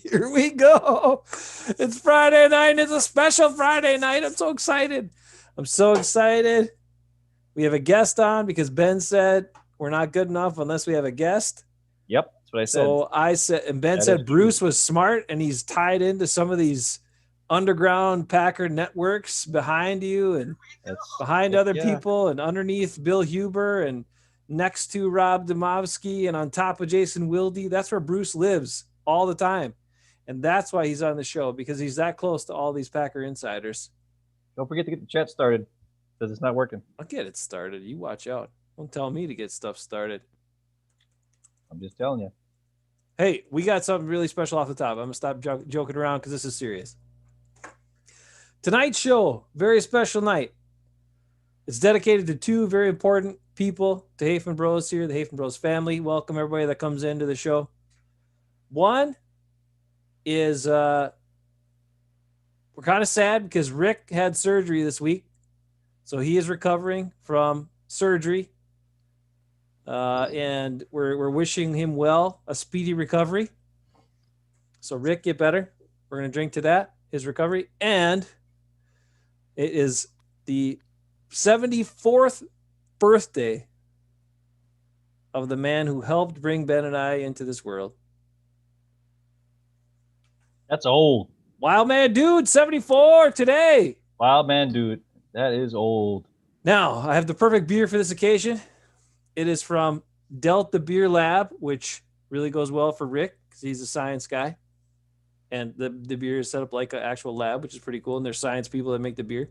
Here we go. It's Friday night. It's a special Friday night. I'm so excited. I'm so excited. We have a guest on because Ben said we're not good enough unless we have a guest. Yep, that's what I said. So I said, and Ben That is said true. Bruce was smart and he's tied into some of these underground Packer networks behind you and behind other Yeah. people and underneath Bill Huber and next to Rob Demovsky and on top of Jason Wilde. That's where Bruce lives all the time. And that's why he's on the show because he's that close to all these Packer insiders. Don't forget to get the chat started because it's not working. I'll get it started. You watch out. Don't tell me to get stuff started. I'm just telling you. Hey, we got something really special off the top. I'm going to stop joking around because this is serious. Tonight's show, very special night. It's dedicated to two very important people, to Hafen Bros here, the Hafen Bros family. Welcome everybody that comes into the show. One is we're kind of sad because Rick had surgery this week. So he is recovering from surgery. And we're wishing him well, a speedy recovery. So Rick, get better. We're going to drink to that, his recovery. And it is the 74th birthday of the man who helped bring Ben and I into this world. That's old. Wild Man Dude, 74 today. Wild Man Dude, that is old. Now, I have the perfect beer for this occasion. It is from Delta Beer Lab, which really goes well for Rick because he's a science guy. And the beer is set up like an actual lab, which is pretty cool. And there's science people that make the beer.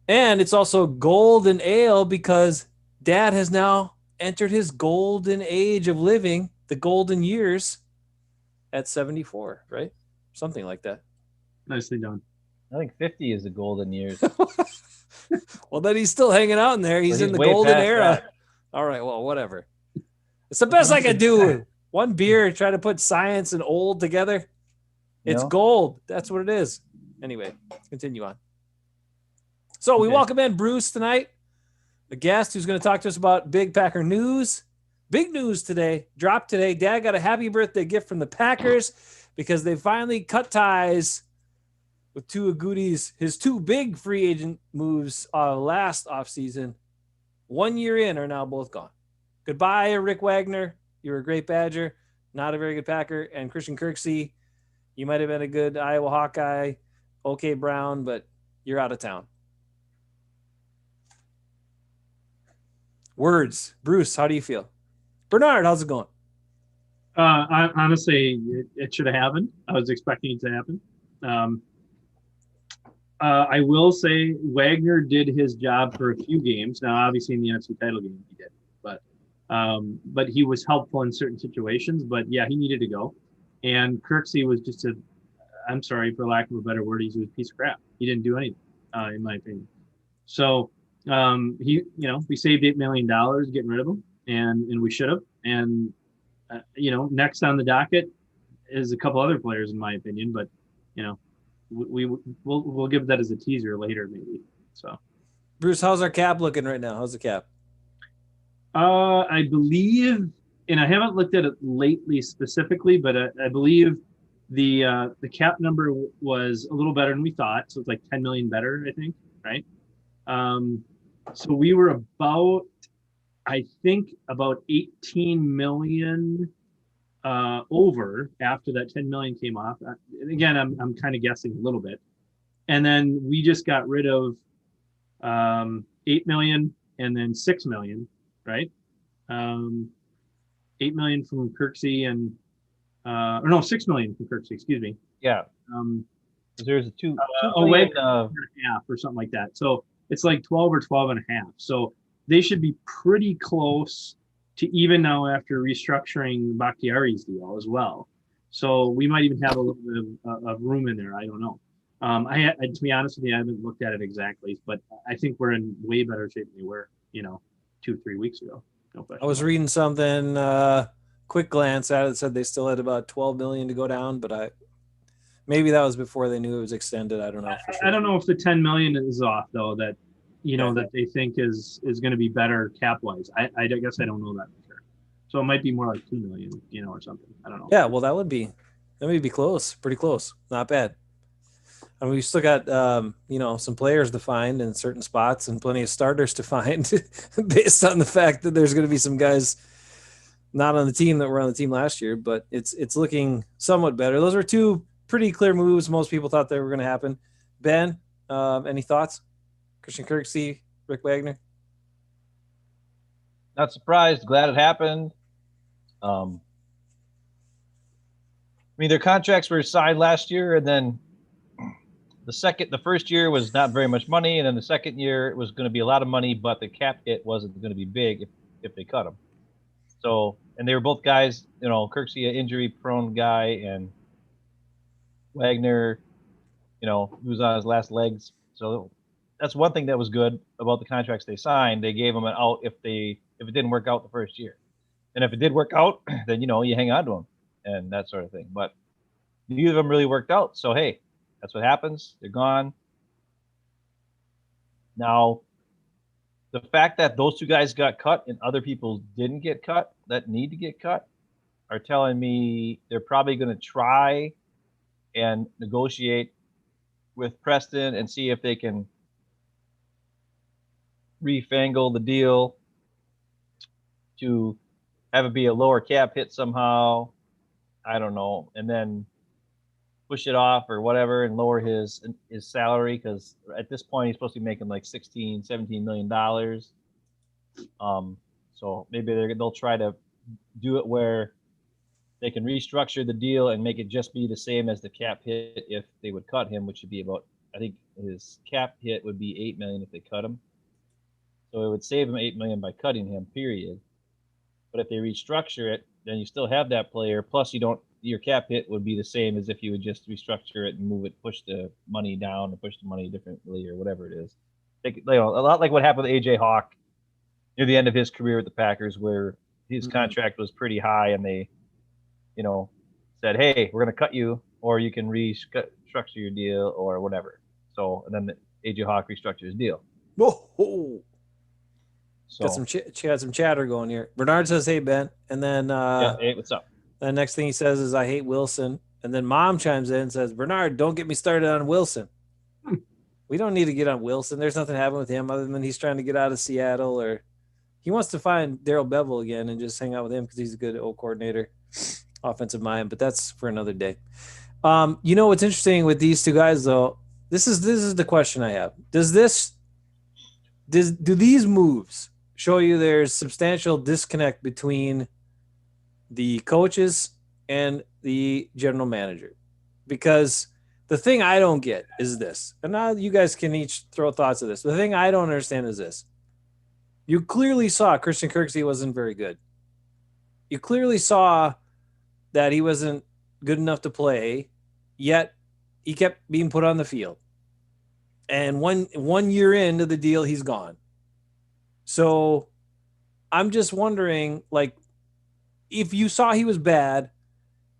And it's also golden ale because Dad has now entered his golden age of living, the golden years at 74, right? Something like that. Nicely done. I think 50 is the golden years. Well, then he's still hanging out in there. He's in the golden era. That. All right, well, whatever. It's the best I can do. One beer, try to put science and old together. It's gold. That's what it is. Anyway, continue on. So we welcome in Bruce tonight, a guest who's going to talk to us about big Packer news. Big news today. Dropped today. Dad got a happy birthday gift from the Packers because they finally cut ties with two of Goody's, his two big free agent moves last offseason. 1 year in are now both gone. Goodbye, Rick Wagner. You were a great Badger, not a very good Packer. And Christian Kirksey, you might have been a good Iowa Hawkeye, okay Brown, but you're out of town. Words. Bruce, how do you feel? Bernard, how's it going? Honestly, it should have happened. I was expecting it to happen. I will say Wagner did his job for a few games. Now, obviously, in the NFC title game, he did, but he was helpful in certain situations. But yeah, he needed to go. And Kirksey was just I'm sorry for lack of a better word, he was a piece of crap. He didn't do anything, in my opinion. So we saved $8 million getting rid of him, and we should have. And next on the docket is a couple other players, in my opinion. But we'll give that as a teaser later, maybe. So, Bruce, how's our cap looking right now? How's the cap? I believe, and I haven't looked at it lately specifically, but I believe the cap number was a little better than we thought. So it's like 10 million better, I think, right? So we were about 18 million over after that 10 million came off. Again, I'm kind of guessing a little bit. And then we just got rid of 8 million and then 6 million, right? 8 million from Kirksey and 6 million from Kirksey, excuse me. Yeah. There's a two million, half or something like that. So it's like 12 or 12 and a half. So they should be pretty close to even now after restructuring Bakhtiari's deal as well. So we might even have a little bit of room in there. I don't know. To be honest with you, I haven't looked at it exactly, but I think we're in way better shape than we were, 2-3 weeks ago. No question. I was reading something, quick glance at it, said they still had about 12 million to go down, but maybe that was before they knew it was extended. I don't know. For sure. I don't know if the 10 million is off though, that that they think is going to be better cap wise. I guess I don't know that for sure. So it might be more like 2 million, or something. I don't know. Yeah, well, that would be That may be close, pretty close. Not bad. I mean, we still got some players to find in certain spots and plenty of starters to find based on the fact that there's going to be some guys not on the team that were on the team last year, but it's looking somewhat better. Those were two pretty clear moves. Most people thought they were going to happen. Ben, any thoughts? Christian Kirksey, Rick Wagner? Not surprised. Glad it happened. I mean, their contracts were signed last year, and then the first year was not very much money, and then the second year it was going to be a lot of money, but the cap hit wasn't going to be big if they cut them. So, and they were both guys, Kirksey, an injury-prone guy, and Wagner, he was on his last legs. So that's one thing that was good about the contracts they signed. They gave them an out if it didn't work out the first year, and if it did work out, then you hang on to them and that sort of thing. But neither of them really worked out. So hey, that's what happens. They're gone. Now, the fact that those two guys got cut and other people didn't get cut that need to get cut are telling me they're probably going to try and negotiate with Preston and see if they can refangle the deal to have it be a lower cap hit somehow. I don't know. And then push it off or whatever and lower his salary, because at this point he's supposed to be making like $16-17 million. So maybe they'll try to do it where they can restructure the deal and make it just be the same as the cap hit if they would cut him, which would be about, I think his cap hit would be $8 million if they cut him. So it would save him $8 million by cutting him, period. But if they restructure it, then you still have that player. Plus, your cap hit would be the same as if you would just restructure it and move it, push the money down or push the money differently or whatever it is. A lot like what happened with AJ Hawk near the end of his career at the Packers, where his contract was pretty high and they, said, hey, we're going to cut you, or you can restructure your deal or whatever. So, and then AJ Hawk restructured his deal. Whoa. So, got some chatter going here. Bernard says, hey, Ben. And then hey, what's up? The next thing he says is, I hate Wilson. And then Mom chimes in and says, Bernard, don't get me started on Wilson. We don't need to get on Wilson. There's nothing happening with him other than he's trying to get out of Seattle, or he wants to find Darrell Bevel again and just hang out with him because he's a good old coordinator, offensive mind. But that's for another day. What's interesting with these two guys, though, this is the question I have. Do these moves show you there's substantial disconnect between the coaches and the general manager? Because the thing I don't get is this, and now you guys can each throw thoughts at this. The thing I don't understand is this. You clearly saw Christian Kirksey wasn't very good. You clearly saw that he wasn't good enough to play, yet he kept being put on the field. And one year into the deal, he's gone. So I'm just wondering, if you saw he was bad,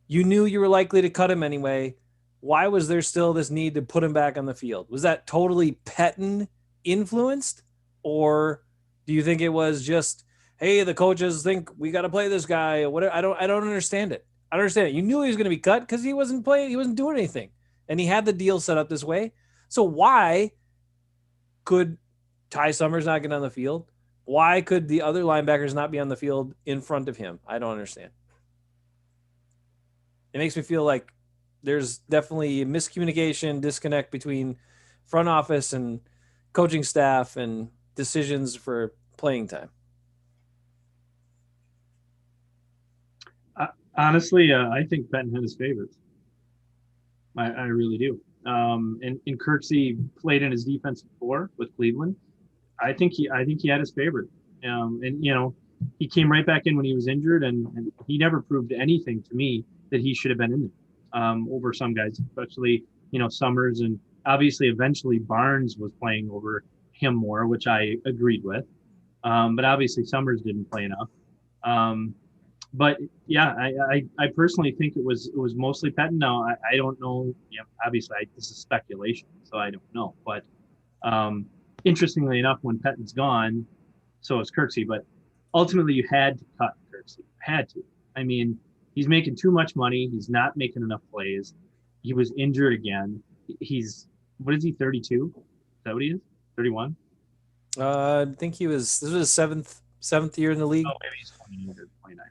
you knew you were likely to cut him anyway, why was there still this need to put him back on the field? Was that totally Pettine influenced? Or do you think it was just, hey, the coaches think we got to play this guy or whatever? I don't understand it. I don't understand it. You knew he was going to be cut because he wasn't playing. He wasn't doing anything. And he had the deal set up this way. So why could Ty Summers not get on the field? Why could the other linebackers not be on the field in front of him? I don't understand. It makes me feel like there's definitely miscommunication, disconnect between front office and coaching staff and decisions for playing time. Honestly, I think Pettine had his favorites. I really do. And Kirksey played in his defense before with Cleveland. I think he had his favorite. He came right back in when he was injured, and he never proved anything to me that he should have been in there over some guys, especially Summers, and obviously eventually Barnes was playing over him more, which I agreed with. But obviously Summers didn't play enough. But yeah, I personally think it was mostly Pettine. Now I don't know. Obviously this is speculation, so I don't know. But interestingly enough, when Pettine's gone, so is Kirksey. But ultimately, you had to cut Kirksey. Had to. I mean, He's making too much money. He's not making enough plays. He was injured again. What is he, 32? Is that what he is? 31? I think this was his seventh year in the league. Oh, maybe he's 28 or 29.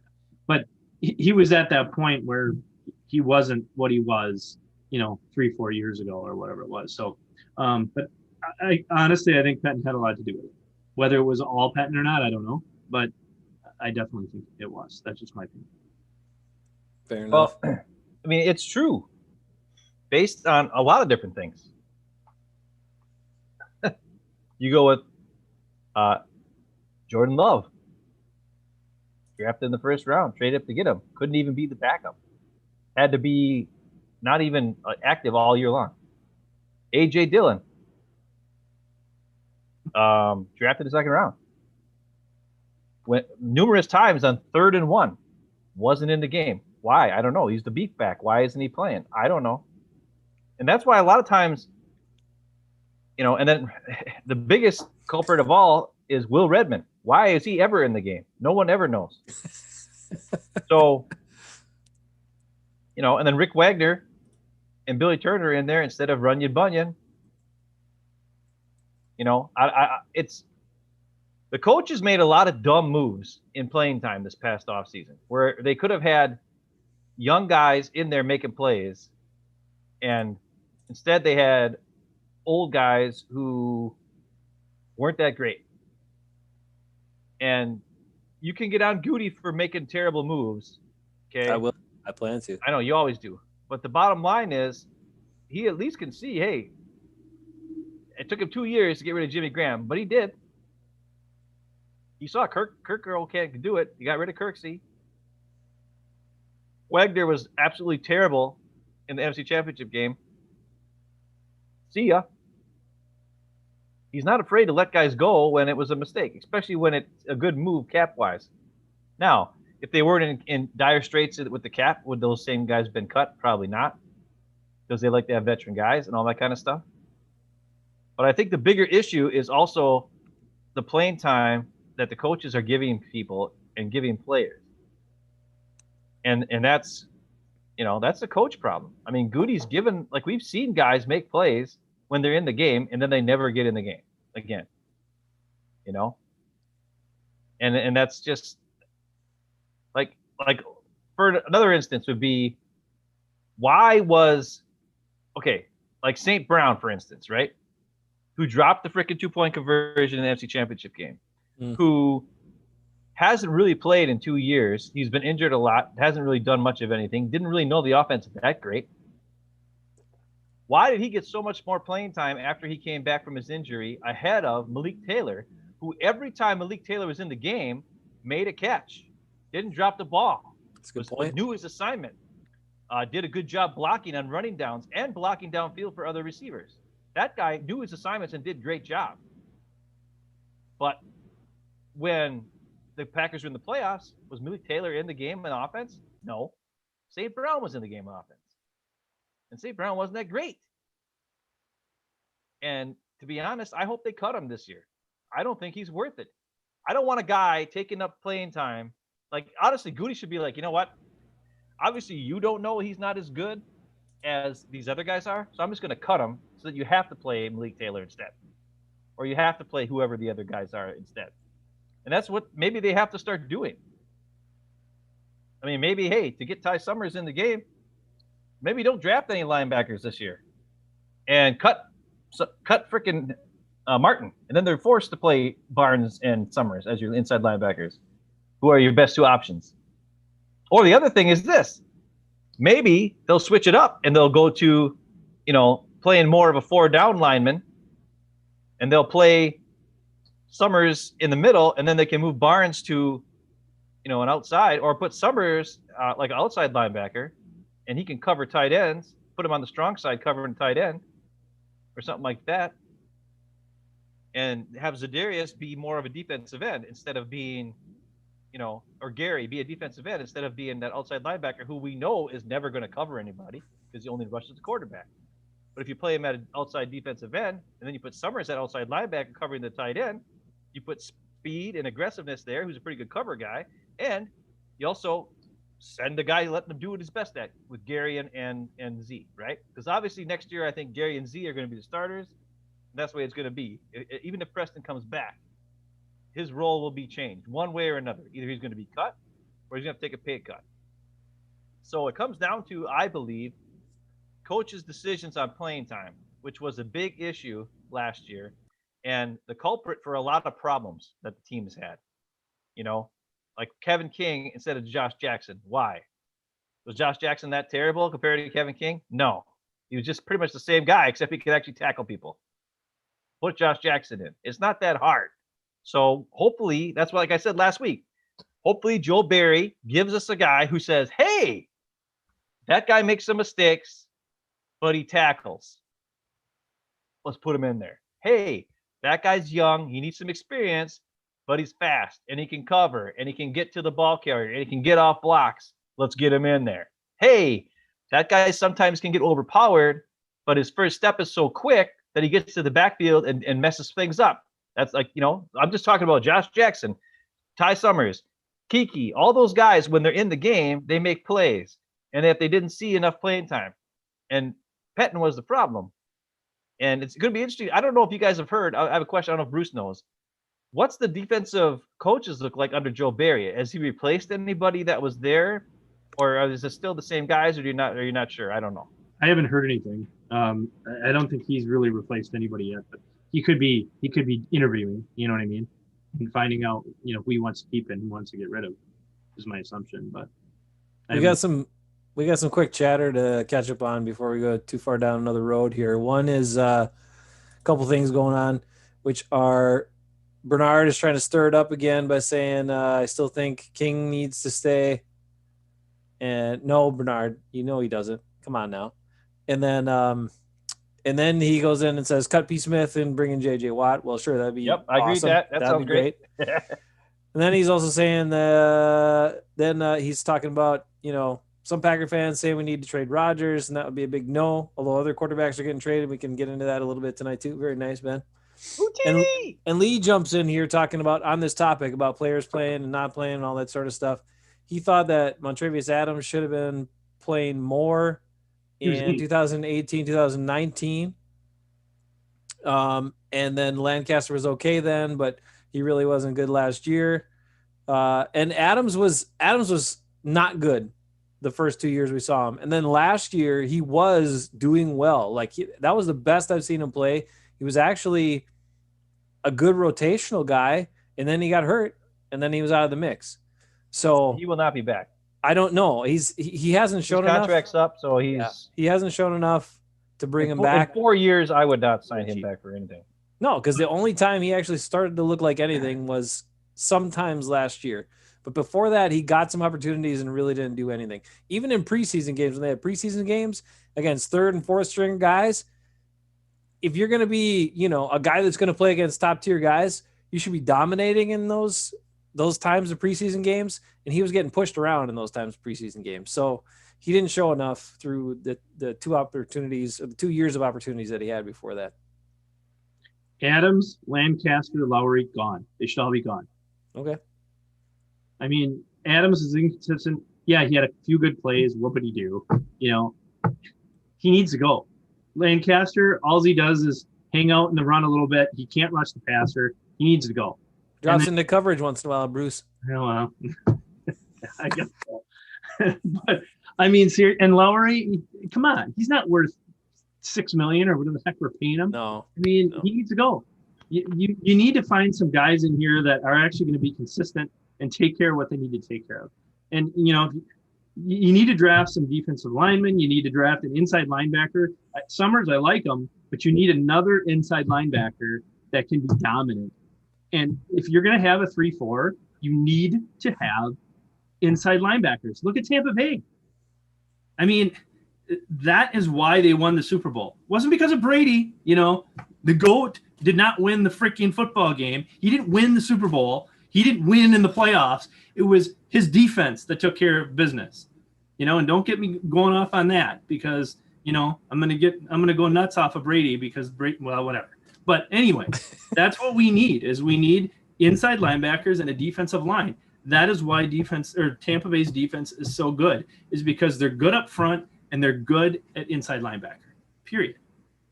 But he was at that point where he wasn't what he was, 3-4 years ago or whatever it was. So, but I honestly, I think Penton had a lot to do with it. Whether it was all Penton or not, I don't know. But I definitely think it was. That's just my opinion. Fair enough. Well, I mean, it's true based on a lot of different things. You go with Jordan Love, drafted in the first round, traded up to get him. Couldn't even be the backup. Had to be not even active all year long. A.J. Dillon, drafted in the second round. Went numerous times on 3rd and 1. Wasn't in the game. Why? I don't know. He's the beef back. Why isn't he playing? I don't know. And that's why a lot of times, and then the biggest culprit of all is Will Redmond. Why is he ever in the game? No one ever knows. So, and then Rick Wagner and Billy Turner in there instead of Runyon Bunyan. It's the coaches made a lot of dumb moves in playing time this past offseason where they could have had young guys in there making plays, and instead they had old guys who weren't that great. And you can get on Goody for making terrible moves. Okay. I will. I plan to. I know you always do. But the bottom line is he at least can see, hey, it took him 2 years to get rid of Jimmy Graham, but he did. You saw Kirk Earl can't do it. He got rid of Kirksey. Wagner was absolutely terrible in the NFC Championship game. See ya. He's not afraid to let guys go when it was a mistake, especially when it's a good move cap-wise. Now, if they weren't in dire straits with the cap, would those same guys been cut? Probably not, because they like to have veteran guys and all that kind of stuff. But I think the bigger issue is also the playing time that the coaches are giving people and giving players. And that's, that's a coach problem. I mean, Goody's given, like we've seen guys make plays when they're in the game and then they never get in the game again, and that's just like for another instance would be why was, like St. Brown, for instance, right? Who dropped the freaking 2-point conversion in the NFC Championship game, who hasn't really played in 2 years. He's been injured a lot, hasn't really done much of anything, didn't really know the offense that great. Why did he get so much more playing time after he came back from his injury ahead of Malik Taylor, who every time Malik Taylor was in the game, made a catch, didn't drop the ball? That's a good point. Knew his assignment, did a good job blocking on running downs and blocking downfield for other receivers. That guy knew his assignments and did a great job. But when the Packers were in the playoffs, was Malik Taylor in the game in offense? No. St. Brown was in the game in offense. And St. Brown wasn't that great. And to be honest, I hope they cut him this year. I don't think he's worth it. I don't want a guy taking up playing time. Like, honestly, Goody should be like, you know what? Obviously, you don't know he's not as good as these other guys are, so I'm just going to cut him so that you have to play Malik Taylor instead. Or you have to play whoever the other guys are instead. And that's what maybe they have to start doing. I mean, maybe, hey, to get Ty Summers in the game, maybe don't draft any linebackers this year and cut freaking Martin. And then they're forced to play Barnes and Summers as your inside linebackers, who are your best two options. Or the other thing is this. Maybe they'll switch it up and they'll go to, playing more of a 4-down lineman, and they'll play Summers in the middle, and then they can move Barnes to, an outside, or put Summers like an outside linebacker, and he can cover tight ends, put him on the strong side covering tight end or something like that, and have Zadarius be more of a defensive end instead of being, or Gary be a defensive end instead of being that outside linebacker who we know is never going to cover anybody because he only rushes the quarterback. But if you play him at an outside defensive end, and then you put Summers at outside linebacker covering the tight end, you put speed and aggressiveness there, who's a pretty good cover guy, and you also send the guy, let them do what he's best at with Gary and Z, right? Because obviously next year I think Gary and Z are going to be the starters. That's the way it's going to be. Even if Preston comes back, his role will be changed one way or another. Either he's going to be cut or he's going to take a pay cut. So it comes down to, I believe, coaches' decisions on playing time, which was a big issue last year and the culprit for a lot of problems that the team has had. You know, like Kevin King instead of Josh Jackson. Why? Was Josh Jackson that terrible compared to Kevin King? No. He was just pretty much the same guy, except he could actually tackle people. Put Josh Jackson in. It's not that hard. So hopefully, that's what, like I said last week, hopefully Joe Barry gives us a guy who says, hey, that guy makes some mistakes, but he tackles. Let's put him in there. Hey, that guy's young. He needs some experience, but he's fast, and he can cover, and he can get to the ball carrier, and he can get off blocks. Let's get him in there. Hey, that guy sometimes can get overpowered, but his first step is so quick that he gets to the backfield and messes things up. That's like, you know, I'm just talking about Josh Jackson, Ty Summers, Kiki, all those guys, when they're in the game, they make plays. And if they didn't see enough playing time, and Pettine was the problem. And it's going to be interesting. I don't know if you guys have heard. I have a question. I don't know if Bruce knows. What's the defensive coaches look like under Joe Barry? Has he replaced anybody that was there, or is it still the same guys, or are you not sure? I don't know. I haven't heard anything. I don't think he's really replaced anybody yet, but he could be interviewing. You know what I mean? And finding out, you know, who he wants to keep and who wants to get rid of is my assumption. But we got some quick chatter to catch up on before we go too far down another road here. One is a couple things going on, which are Bernard is trying to stir it up again by saying, I still think King needs to stay. And no, Bernard, you know he doesn't. Come on now. And then he goes in and says, cut P. Smith and bring in J.J. Watt. Well, sure, that'd be awesome. I agree with that. That sounds great. And then he's also saying he's talking about, you know, some Packer fans say we need to trade Rodgers, and that would be a big no. Although other quarterbacks are getting traded, we can get into that a little bit tonight too. Very nice, Ben. And Lee jumps in here talking about on this topic about players playing and not playing and all that sort of stuff. He thought that Montrevious Adams should have been playing more in 2018, 2019. And then Lancaster was okay then, but he really wasn't good last year. And Adams was not good the first 2 years we saw him. And then last year he was doing well. Like that was the best I've seen him play. He was actually a good rotational guy, and then he got hurt, and then he was out of the mix. So he will not be back. I don't know. He hasn't shown enough. His contract's up, so he hasn't shown enough to bring him back. In 4 years, I would not sign him back for anything. No, because the only time he actually started to look like anything was sometimes last year. But before that, he got some opportunities and really didn't do anything. Even in preseason games, when they had preseason games against third and fourth string guys, if you're going to be, you know, a guy that's going to play against top tier guys, you should be dominating in those times of preseason games. And he was getting pushed around in those times of preseason games. So he didn't show enough through the 2 years of opportunities that he had before that. Adams, Lancaster, Lowry, gone. They should all be gone. Okay. I mean, Adams is inconsistent. Yeah, he had a few good plays. What would he do? You know, he needs to go. Lancaster, all he does is hang out in the run a little bit. He can't rush the passer. He needs to go. Drops into coverage once in a while, Bruce. Well, I guess so. But I mean, and Lowry, come on, he's not worth $6 million or whatever the heck we're paying him. No, I mean, he needs to go. You need to find some guys in here that are actually going to be consistent and take care of what they need to take care of. And you know, you need to draft some defensive linemen. You need to draft an inside linebacker. Summers, I like him, but you need another inside linebacker that can be dominant. And if you're going to have a 3-4, you need to have inside linebackers. Look at Tampa Bay. I mean, that is why they won the Super Bowl. It wasn't because of Brady. You know, the GOAT did not win the freaking football game. He didn't win the Super Bowl. He didn't win in the playoffs. It was his defense that took care of business. You know, and don't get me going off on that because, you know, I'm going to go nuts off of Brady because well, whatever. But anyway, that's what we need is we need inside linebackers and a defensive line. that is why Tampa Bay's defense is so good, is because they're good up front and they're good at inside linebacker. Period.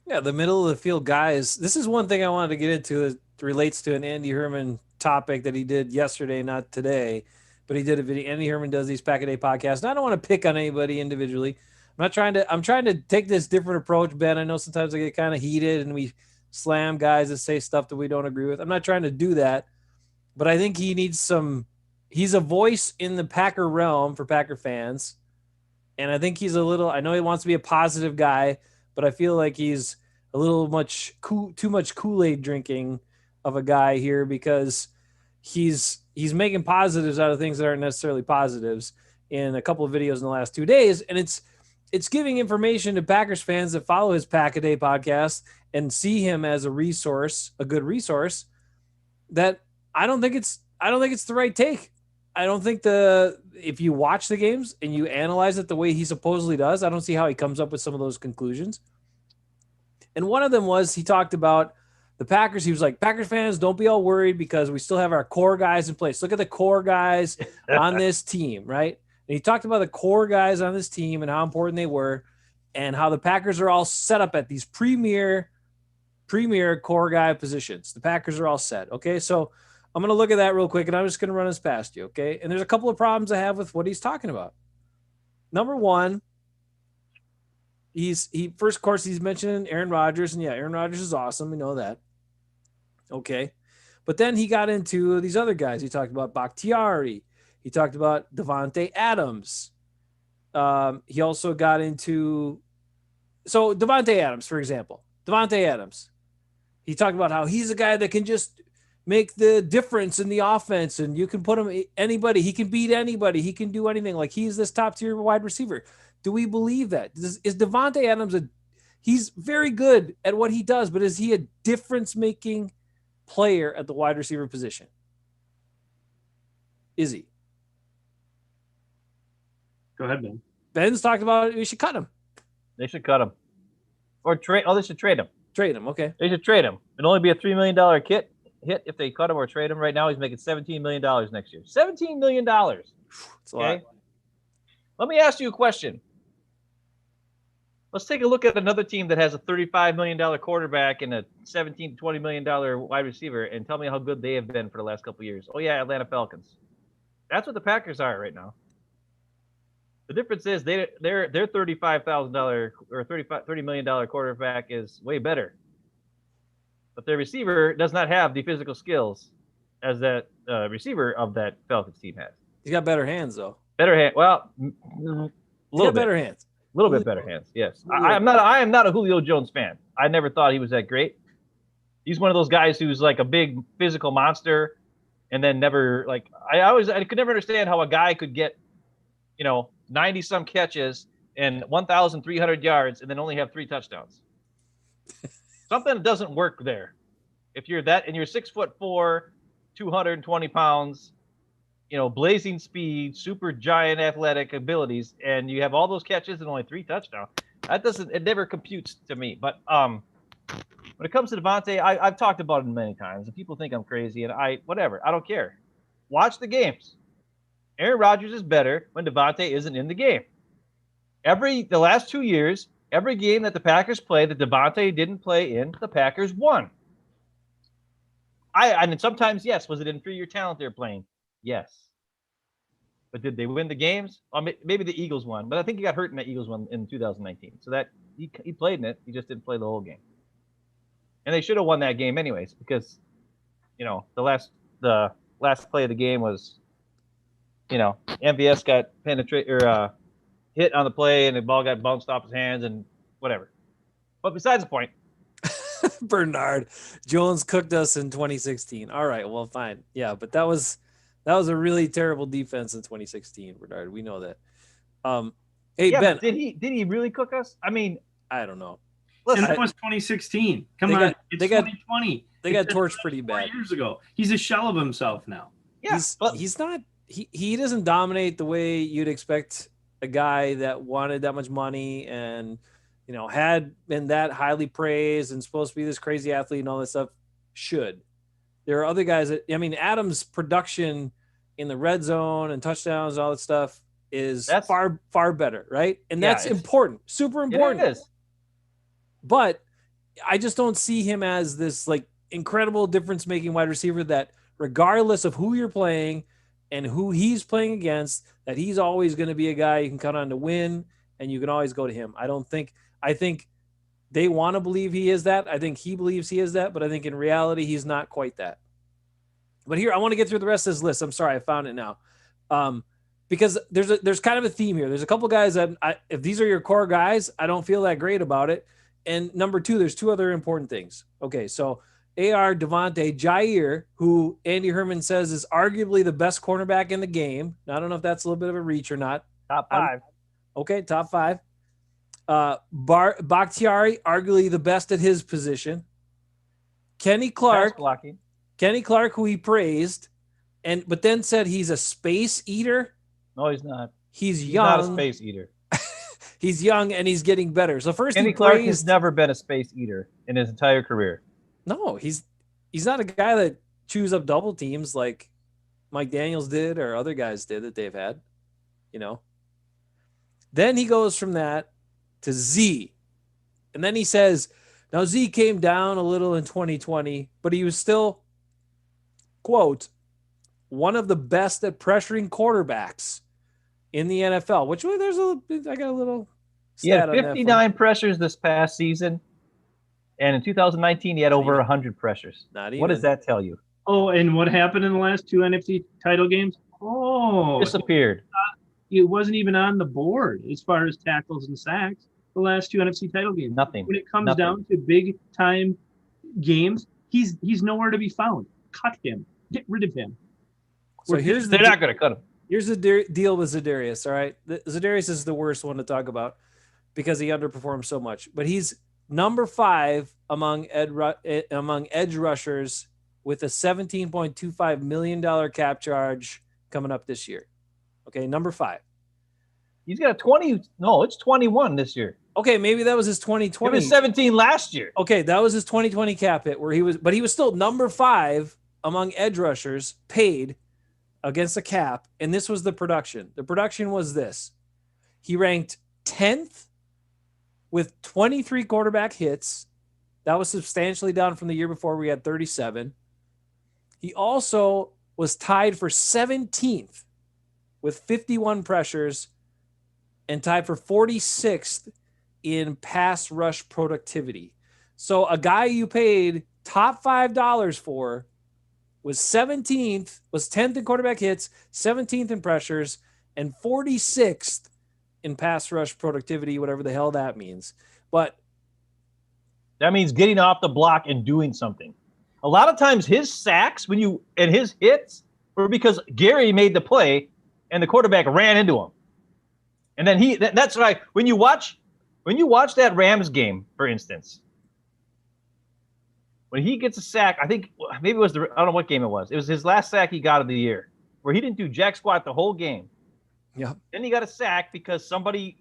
Yeah, the middle of the field guys. This is one thing I wanted to get into. It relates to an Andy Herman topic that he did yesterday, not today, but he did a video. Andy Herman does these Pack a Day podcasts, and I don't want to pick on anybody individually. I'm trying to take this different approach, Ben. I know sometimes I get kind of heated and we slam guys that say stuff that we don't agree with. I'm not trying to do that, but I think he needs he's a voice in the Packer realm for Packer fans. And I think I know he wants to be a positive guy, but I feel like he's a little too much Kool-Aid drinking of a guy here, because he's making positives out of things that aren't necessarily positives in a couple of videos in the last 2 days. And it's giving information to Packers fans that follow his Pack a Day podcast and see him as a good resource, that I don't think it's the right take. I don't think if you watch the games and you analyze it the way he supposedly does, I don't see how he comes up with some of those conclusions. And one of them was, he talked about the Packers. He was like, Packers fans, don't be all worried because we still have our core guys in place. Look at the core guys on this team, right? And he talked about the core guys on this team and how important they were, and how the Packers are all set up at these premier core guy positions. The Packers are all set. Okay, so I'm going to look at that real quick, and I'm just going to run this past you, okay? And there's a couple of problems I have with what he's talking about. Number one, he's mentioning Aaron Rodgers, and yeah, Aaron Rodgers is awesome. We know that. Okay. But then he got into these other guys. He talked about Bakhtiari. He talked about Devontae Adams. He also got into Devontae Adams, for example. Devontae Adams. He talked about how he's a guy that can just make the difference in the offense, and you can put him anybody. He can beat anybody. He can do anything. Like, he's this top tier wide receiver. Do we believe that? Is Devontae Adams he's very good at what he does, but is he a difference-making player at the wide receiver position? Is he? Go ahead, Ben. Ben's talked about we should cut him. They should cut him. Or trade. Oh, they should trade him. Trade him, okay. They should trade him. It'll only be a $3 million hit if they cut him or trade him. Right now, he's making $17 million next year. $17 million. That's a lot. Let me ask you a question. Let's take a look at another team that has a $35 million quarterback and a $17 to $20 million wide receiver, and tell me how good they have been for the last couple of years. Oh, yeah, Atlanta Falcons. That's what the Packers are right now. The difference is their $35,000 or $30 million quarterback is way better. But their receiver does not have the physical skills as that receiver of that Falcons team has. He's got better hands, though. Better hand. Well, better hands. A little bit better hands, yes. I am not a Julio Jones fan. I never thought he was that great. He's one of those guys who's like a big physical monster, and then never I could never understand how a guy could get, 90 some catches and 1,300 yards and then only have 3 touchdowns. Something doesn't work there. If you're that and you're 6'4", 220 pounds, blazing speed, super giant athletic abilities, and you have all those catches and only 3 touchdowns. It never computes to me. But when it comes to Devontae, I've talked about it many times, and people think I'm crazy, and I don't care. Watch the games. Aaron Rodgers is better when Devontae isn't in the game. The last 2 years, every game that the Packers played that Devontae didn't play in, the Packers won. And sometimes, yes, was it inferior talent they're playing? Yes. But did they win the games? Maybe the Eagles won, but I think he got hurt in the Eagles one in 2019. So that he played in it. He just didn't play the whole game. And they should have won that game anyways, because, the last play of the game was, MVS got hit on the play and the ball got bounced off his hands and whatever. But besides the point. Bernard Jones cooked us in 2016. All right, well, fine. Yeah, but that was a really terrible defense in 2016, Bernard. We know that. Hey, yeah, Ben, did he really cook us? I mean, I don't know. Listen, and that was 2016. Come on, it's 2020. They got torched pretty bad 4 years ago. He's a shell of himself now. Yeah, he's not. He doesn't dominate the way you'd expect a guy that wanted that much money and had been that highly praised and supposed to be this crazy athlete and all that stuff should. There are other guys Adams' production in the red zone and touchdowns and all that stuff is That's far better, right? And that's important, super important. It is. But I just don't see him as this like incredible difference making wide receiver that regardless of who you're playing and who he's playing against, that he's always going to be a guy you can count on to win and you can always go to him. I think they want to believe he is that. I think he believes he is that, but I think in reality, he's not quite that. But here, I want to get through the rest of this list. I'm sorry, I found it now. Because there's kind of a theme here. There's a couple guys that if these are your core guys, I don't feel that great about it. And number two, there's two other important things. Okay, so AR Devontae Jair, who Andy Herman says is arguably the best cornerback in the game. Now, I don't know if that's a little bit of a reach or not. Top 5. Okay, top 5. Bakhtiari, arguably the best at his position. Kenny Clark, who he praised, but then said he's a space eater. No, he's not. He's young. Not a space eater. He's young and he's getting better. So first, Kenny Clark has never been a space eater in his entire career. No, he's not a guy that chews up double teams like Mike Daniels did or other guys did that they've had, you know. Then he goes from that to Z. And then he says, now Z came down a little in 2020, but he was still, quote, one of the best at pressuring quarterbacks in the NFL, which I got a little stat. He had 59 pressures this past season. And in 2019, he had over 100 pressures. Not even. What does that tell you? Oh, and what happened in the last 2 NFC title games? Oh, disappeared. It wasn't even on the board as far as tackles and sacks. The last 2 NFC title games. Nothing. When it comes down to big time games, he's nowhere to be found. Cut him. Get rid of him. So they're not going to cut him. Here's the deal with Za'Darius. All right, Za'Darius is the worst one to talk about because he underperforms so much. But he's number 5 among edge rushers with a $17.25 million cap charge coming up this year. Okay, number 5. He's got a 20. No, it's 21 this year. Okay, maybe that was his 2020. It was 17 last year. Okay, that was his 2020 cap hit but he was still number 5 among edge rushers paid against a cap, and this was the production. The production was this. He ranked 10th with 23 quarterback hits. That was substantially down from the year before. We had 37. He also was tied for 17th with 51 pressures and tied for 46th in pass rush productivity. So a guy you paid top $5 for was 10th in quarterback hits, 17th in pressures, and 46th in pass rush productivity, whatever the hell that means. But that means getting off the block and doing something. A lot of times his sacks and his hits were because Gary made the play and the quarterback ran into him. And then that's right. When you watch that Rams game, for instance, when he gets a sack, I think maybe it was I don't know what game it was. It was his last sack he got of the year, where he didn't do jack squat the whole game. Yeah. Then he got a sack because somebody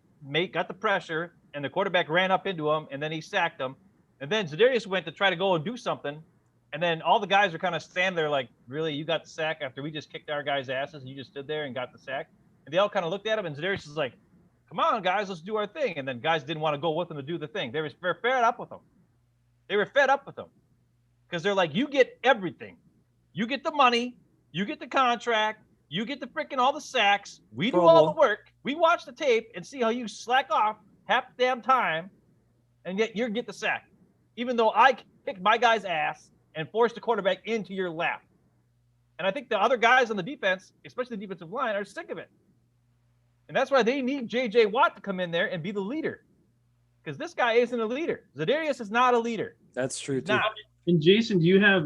got the pressure and the quarterback ran up into him, and then he sacked him. And then Za'Darius went to try to go and do something, and then all the guys are kind of standing there like, really, you got the sack after we just kicked our guys' asses and you just stood there and got the sack? And they all kind of looked at him, and Za'Darius is like, come on, guys, let's do our thing. And then guys didn't want to go with him to do the thing. They were fed up with him. Because they're like, you get everything. You get the money. You get the contract. You get the freaking all the sacks. We do all the work. We watch the tape and see how you slack off half the damn time, and yet you get the sack. Even though I kicked my guy's ass and forced the quarterback into your lap. And I think the other guys on the defense, especially the defensive line, are sick of it. And that's why they need J.J. Watt to come in there and be the leader. Because this guy isn't a leader. Za'Darius is not a leader. That's true, too. And Jason, do you have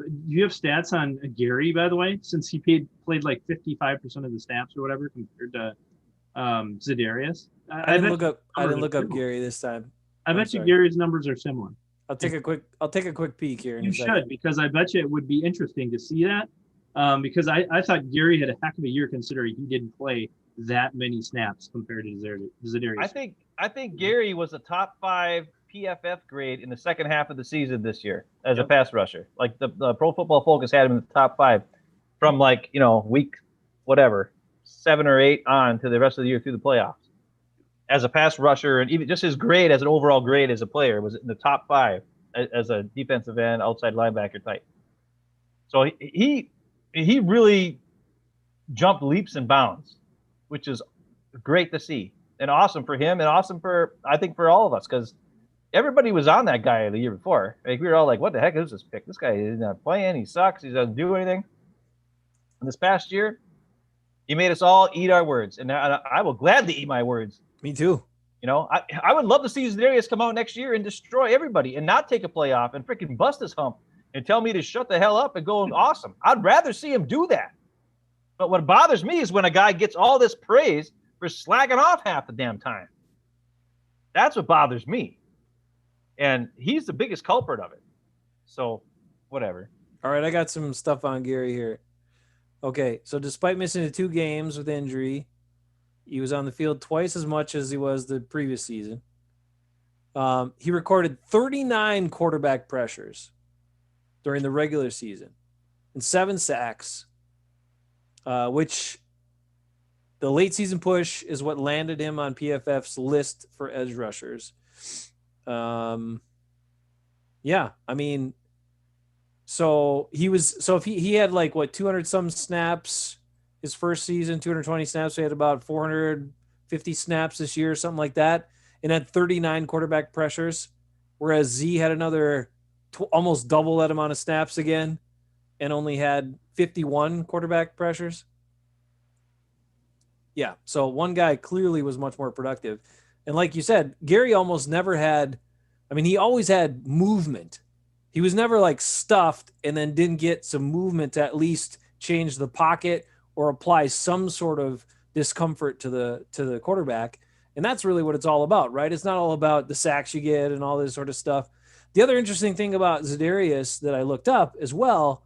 stats on Gary, by the way, since he played like 55% of the snaps or whatever compared to Za'Darius? I didn't look up Gary this time. I bet you Gary's numbers are similar. I'll take a quick peek here. You should, because I bet you it would be interesting to see that. Because I thought Gary had a heck of a year considering he didn't play that many snaps compared to Za'Darius. I think Gary was a top 5 PFF grade in the second half of the season this year as a pass rusher. Like the Pro Football Focus had him in the top 5 from week whatever, 7 or 8 on to the rest of the year through the playoffs. As a pass rusher, and even just his grade as an overall grade as a player was in the top 5 as a defensive end, outside linebacker type. So he really jumped leaps and bounds, which is great to see and awesome for him and awesome for, I think, for all of us, because everybody was on that guy the year before. Like, we were all like, what the heck is this pick? This guy is not playing. He sucks. He doesn't do anything. And this past year, he made us all eat our words. And I will gladly eat my words. Me too. You know, I would love to see Za'Darius come out next year and destroy everybody and not take a playoff and freaking bust his hump and tell me to shut the hell up and go awesome. I'd rather see him do that. But what bothers me is when a guy gets all this praise for slacking off half the damn time. That's what bothers me. And he's the biggest culprit of it. So, whatever. All right, I got some stuff on Gary here. Okay, so despite missing the 2 games with injury, he was on the field twice as much as he was the previous season. He recorded 39 quarterback pressures during the regular season and 7 sacks, which the late season push is what landed him on PFF's list for edge rushers. Yeah, I mean, so if he had like 200 some snaps his first season, 220 snaps. So he had about 450 snaps this year, something like that, and had 39 quarterback pressures, whereas Z had another almost double that amount of snaps again and only had 51 quarterback pressures. Yeah, so one guy clearly was much more productive. And like you said, Gary almost never had, I mean, he always had movement. He was never like stuffed and then didn't get some movement to at least change the pocket or apply some sort of discomfort to the quarterback. And that's really what it's all about, right? It's not all about the sacks you get and all this sort of stuff. The other interesting thing about Za'Darius that I looked up as well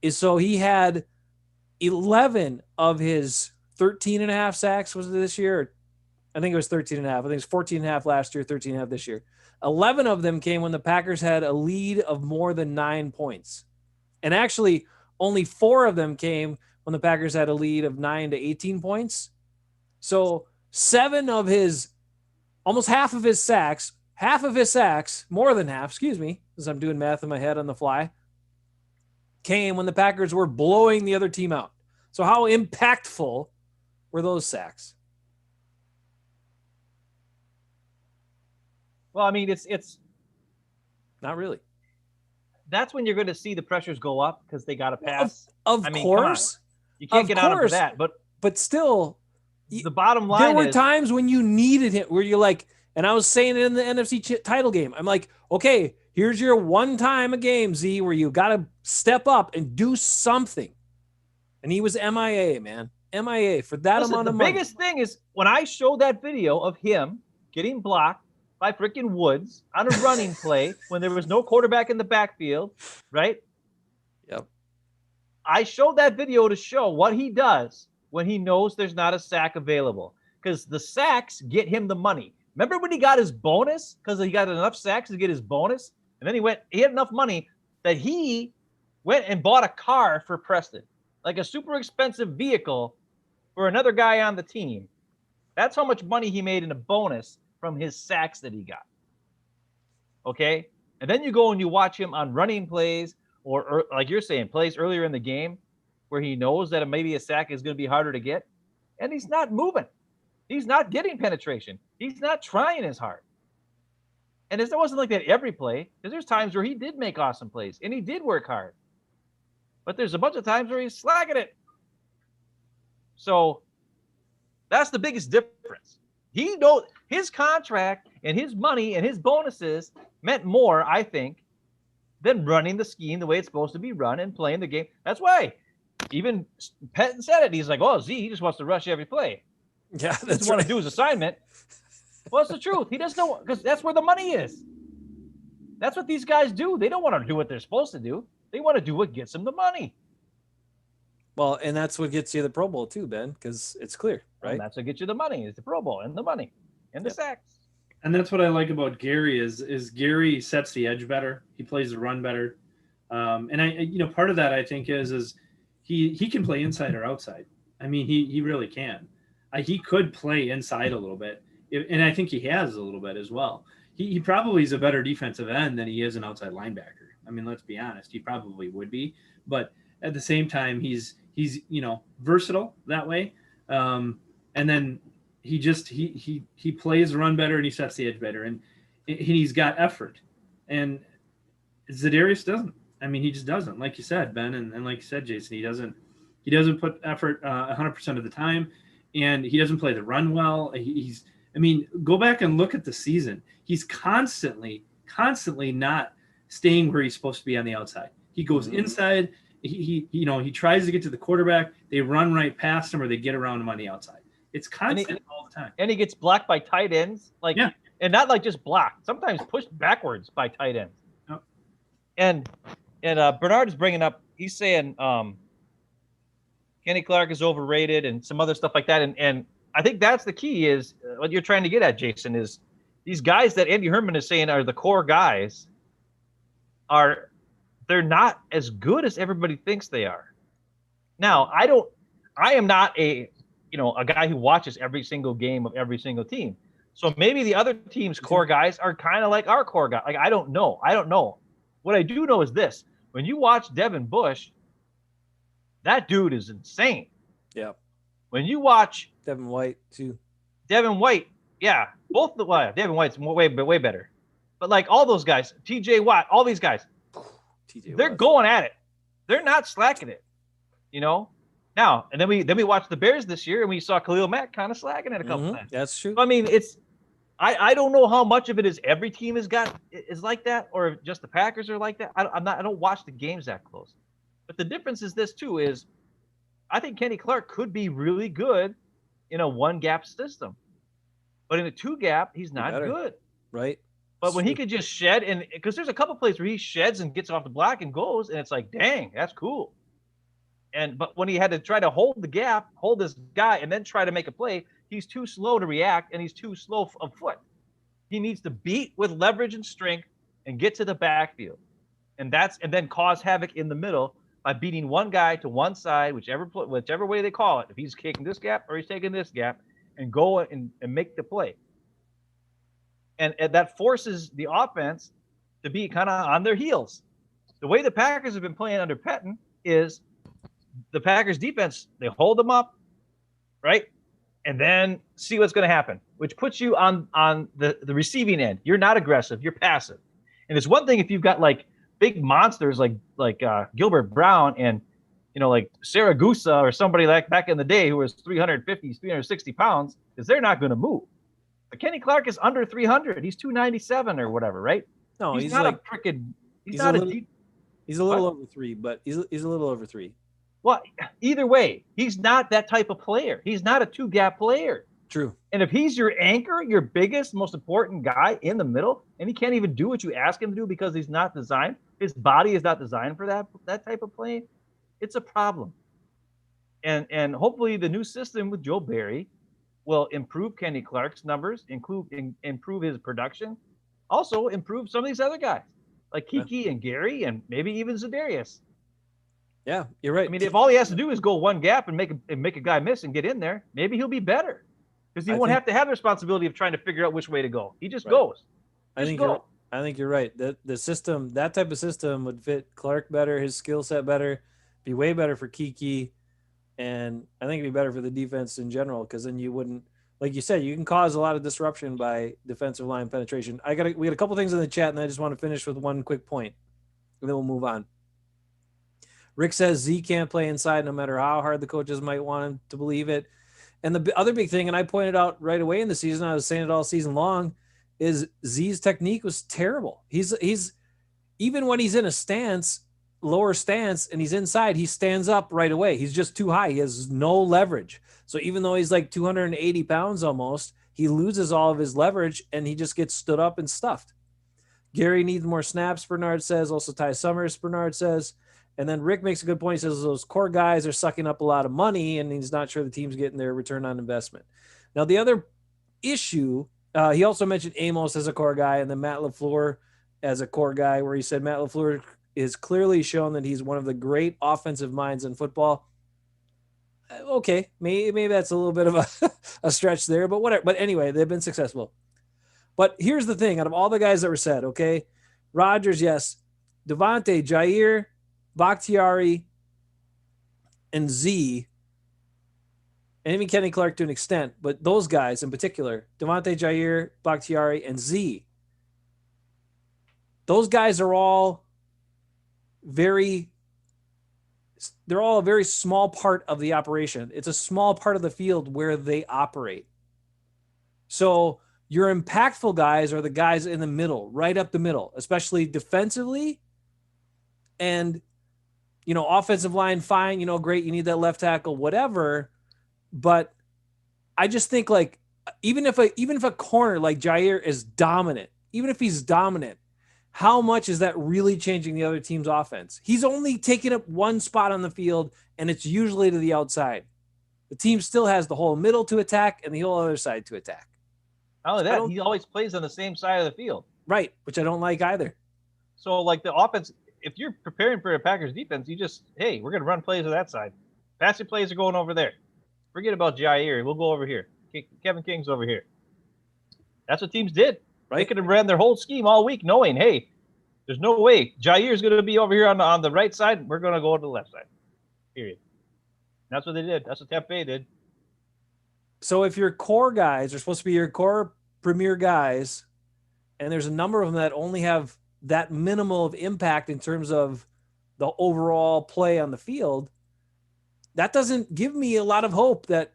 is so he had 11 of his 13 and a half sacks, was it this year? I think it was 13 and a half. I think it was 14 and a half last year, 13 and a half this year. 11 of them came when the Packers had a lead of more than 9 points. And actually only 4 of them came when the Packers had a lead of 9 to 18 points. So 7 of his, almost half of his sacks, more than half, excuse me, as I'm doing math in my head on the fly, came when the Packers were blowing the other team out. So how impactful were those sacks? Well, I mean, it's not really. That's when you're going to see the pressures go up because they got to pass. Of course. You can't get out of that. But still, the bottom line there were times when you needed him where you're like, and I was saying it in the NFC title game, I'm like, okay, here's your one time a game, Z, where you got to step up and do something. And he was MIA, man. MIA for that amount of money. The biggest thing is when I showed that video of him getting blocked by freaking Woods on a running play when there was no quarterback in the backfield, right? Yep. I showed that video to show what he does when he knows there's not a sack available, because the sacks get him the money. Remember when he got his bonus because he got enough sacks to get his bonus? And then he had enough money that he went and bought a car for Preston, like a super expensive vehicle for another guy on the team. That's how much money he made in a bonus from his sacks that he got. Okay? And then you go and you watch him on running plays or like you're saying, plays earlier in the game where he knows that maybe a sack is going to be harder to get, and he's not moving. He's not getting penetration. He's not trying as hard. And it wasn't like that every play, because there's times where he did make awesome plays, and he did work hard. But there's a bunch of times where he's slacking it. So that's the biggest difference. He knows his contract and his money and his bonuses meant more, I think, than running the scheme the way it's supposed to be run and playing the game. That's why even Pettin said it. He's like, oh, Z, he just wants to rush every play. Yeah, he doesn't want to do his assignment. Well, it's the truth. He doesn't know, because that's where the money is. That's what these guys do. They don't want to do what they're supposed to do. They want to do what gets them the money. Well, and that's what gets you the Pro Bowl too, Ben, because it's clear, right? And that's what gets you the money, is the Pro Bowl and the money and the sacks. And that's what I like about Gary is Gary sets the edge better. He plays the run better. And part of that I think is he can play inside or outside. I mean, he really can. He could play inside a little bit, and I think he has a little bit as well. He probably is a better defensive end than he is an outside linebacker. I mean, let's be honest. He probably would be, but at the same time, he's versatile that way. And then he plays the run better and he sets the edge better, and he's got effort. And Za'Darius doesn't. I mean, he just doesn't. Like you said, Ben, and like you said, Jason, he doesn't put effort 100% of the time, and he doesn't play the run well. I mean, go back and look at the season. He's constantly not staying where he's supposed to be on the outside. He goes inside. He tries to get to the quarterback. They run right past him, or they get around him on the outside. It's constant all the time. And he gets blocked by tight ends, and not like just blocked. Sometimes pushed backwards by tight ends. Oh. And Bernard is bringing up. He's saying Kenny Clark is overrated and some other stuff like that. And I think that's the key is what you're trying to get at, Jason, is these guys that Andy Herman is saying are the core guys they're not as good as everybody thinks they are. Now, I am not a guy who watches every single game of every single team. So maybe the other team's core guys are kind of like our core guy. Like, I don't know. What I do know is this. When you watch Devin Bush, that dude is insane. Yeah. When you watch Devin White too. Devin White, yeah, Devin White's way better. But like all those guys, TJ Watt, all these guys, they're going at it. They're not slacking it. Now, and then we watched the Bears this year, and we saw Khalil Mack kind of slacking it a couple times. That's true. I mean, I don't know how much of it is every team is like that, or just the Packers are like that. I don't watch the games that close. But the difference is this too: is I think Kenny Clark could be really good in a one gap system, but in a two gap, he's not good. Right. But when he could just shed, and because there's a couple plays where he sheds and gets off the block and goes, and it's like, dang, that's cool. But when he had to try to hold the gap, hold this guy, and then try to make a play, he's too slow to react, and he's too slow of foot. He needs to beat with leverage and strength and get to the backfield, and then cause havoc in the middle by beating one guy to one side, whichever way they call it. If he's taking this gap or he's taking this gap, and go and make the play. And that forces the offense to be kind of on their heels. The way the Packers have been playing under Pettin is the Packers defense, they hold them up, right? And then see what's going to happen, which puts you on the receiving end. You're not aggressive. You're passive. And it's one thing if you've got like big monsters like Gilbert Brown and, like Saragusa or somebody like back in the day who was 350, 360 pounds, because they're not going to move. But Kenny Clark is under 300. He's 297 or whatever, right? No, he's not like a freaking. He's a little over 3, but he's a little over 3. Well, either way, he's not that type of player. He's not a two-gap player. True. And if he's your anchor, your biggest, most important guy in the middle, and he can't even do what you ask him to do because he's not designed, his body is not designed for that type of play, it's a problem. And hopefully the new system with Joe Barry will improve Kenny Clark's numbers, improve his production, also improve some of these other guys like Kiki and Gary and maybe even Za'Darius. Yeah, you're right. I mean, if all he has to do is go one gap and make a guy miss and get in there, maybe he'll be better because he won't have to have the responsibility of trying to figure out which way to go. He just goes. I think you're right. The system, that type of system, would fit Clark better, his skill set better, be way better for Kiki. And I think it'd be better for the defense in general, because then you wouldn't, like you said, you can cause a lot of disruption by defensive line penetration. We got a couple things in the chat, and I just want to finish with one quick point, and then we'll move on. Rick says Z can't play inside no matter how hard the coaches might want him to believe it. And the other big thing, and I pointed out right away in the season, I was saying it all season long, is Z's technique was terrible. He's even when he's in a stance, lower stance, and he's inside, he stands up right away. He's just too high. He has no leverage. So even though he's like 280 pounds almost, he loses all of his leverage and he just gets stood up and stuffed. Gary needs more snaps, Bernard says. Also Ty Summers, Bernard says. And then Rick makes a good point. He says those core guys are sucking up a lot of money and he's not sure the team's getting their return on investment. Now, the other issue, he also mentioned Amos as a core guy and then Matt LaFleur as a core guy, where he said Matt LaFleur is clearly shown that he's one of the great offensive minds in football. Okay, maybe that's a little bit of a stretch there, but whatever. But anyway, they've been successful. But here's the thing: out of all the guys that were said, okay, Rodgers, yes, Devontae, Jair, Bakhtiari, and Z, and even Kenny Clark to an extent, but those guys in particular, Devontae, Jair, Bakhtiari, and Z, those guys are all they're all a very small part of the operation. It's a small part of the field where they operate. So your impactful guys are the guys in the middle, right up the middle, especially defensively. And, offensive line, fine, great. You need that left tackle, whatever. But I just think like, even if a corner like Jair is dominant, even if he's dominant, how much is that really changing the other team's offense? He's only taking up one spot on the field, and it's usually to the outside. The team still has the whole middle to attack and the whole other side to attack. Not only that, he always plays on the same side of the field. Right, which I don't like either. So, like the offense, if you're preparing for a Packers defense, you just, hey, we're going to run plays to that side. Passing plays are going over there. Forget about Jair. We'll go over here. Kevin King's over here. That's what teams did. Right? They could have ran their whole scheme all week knowing, hey, there's no way Jair's going to be over here on the right side. We're going to go to the left side. Period. And that's what they did. That's what Tampa Bay did. So if your core guys are supposed to be your core premier guys, and there's a number of them that only have that minimal of impact in terms of the overall play on the field, that doesn't give me a lot of hope that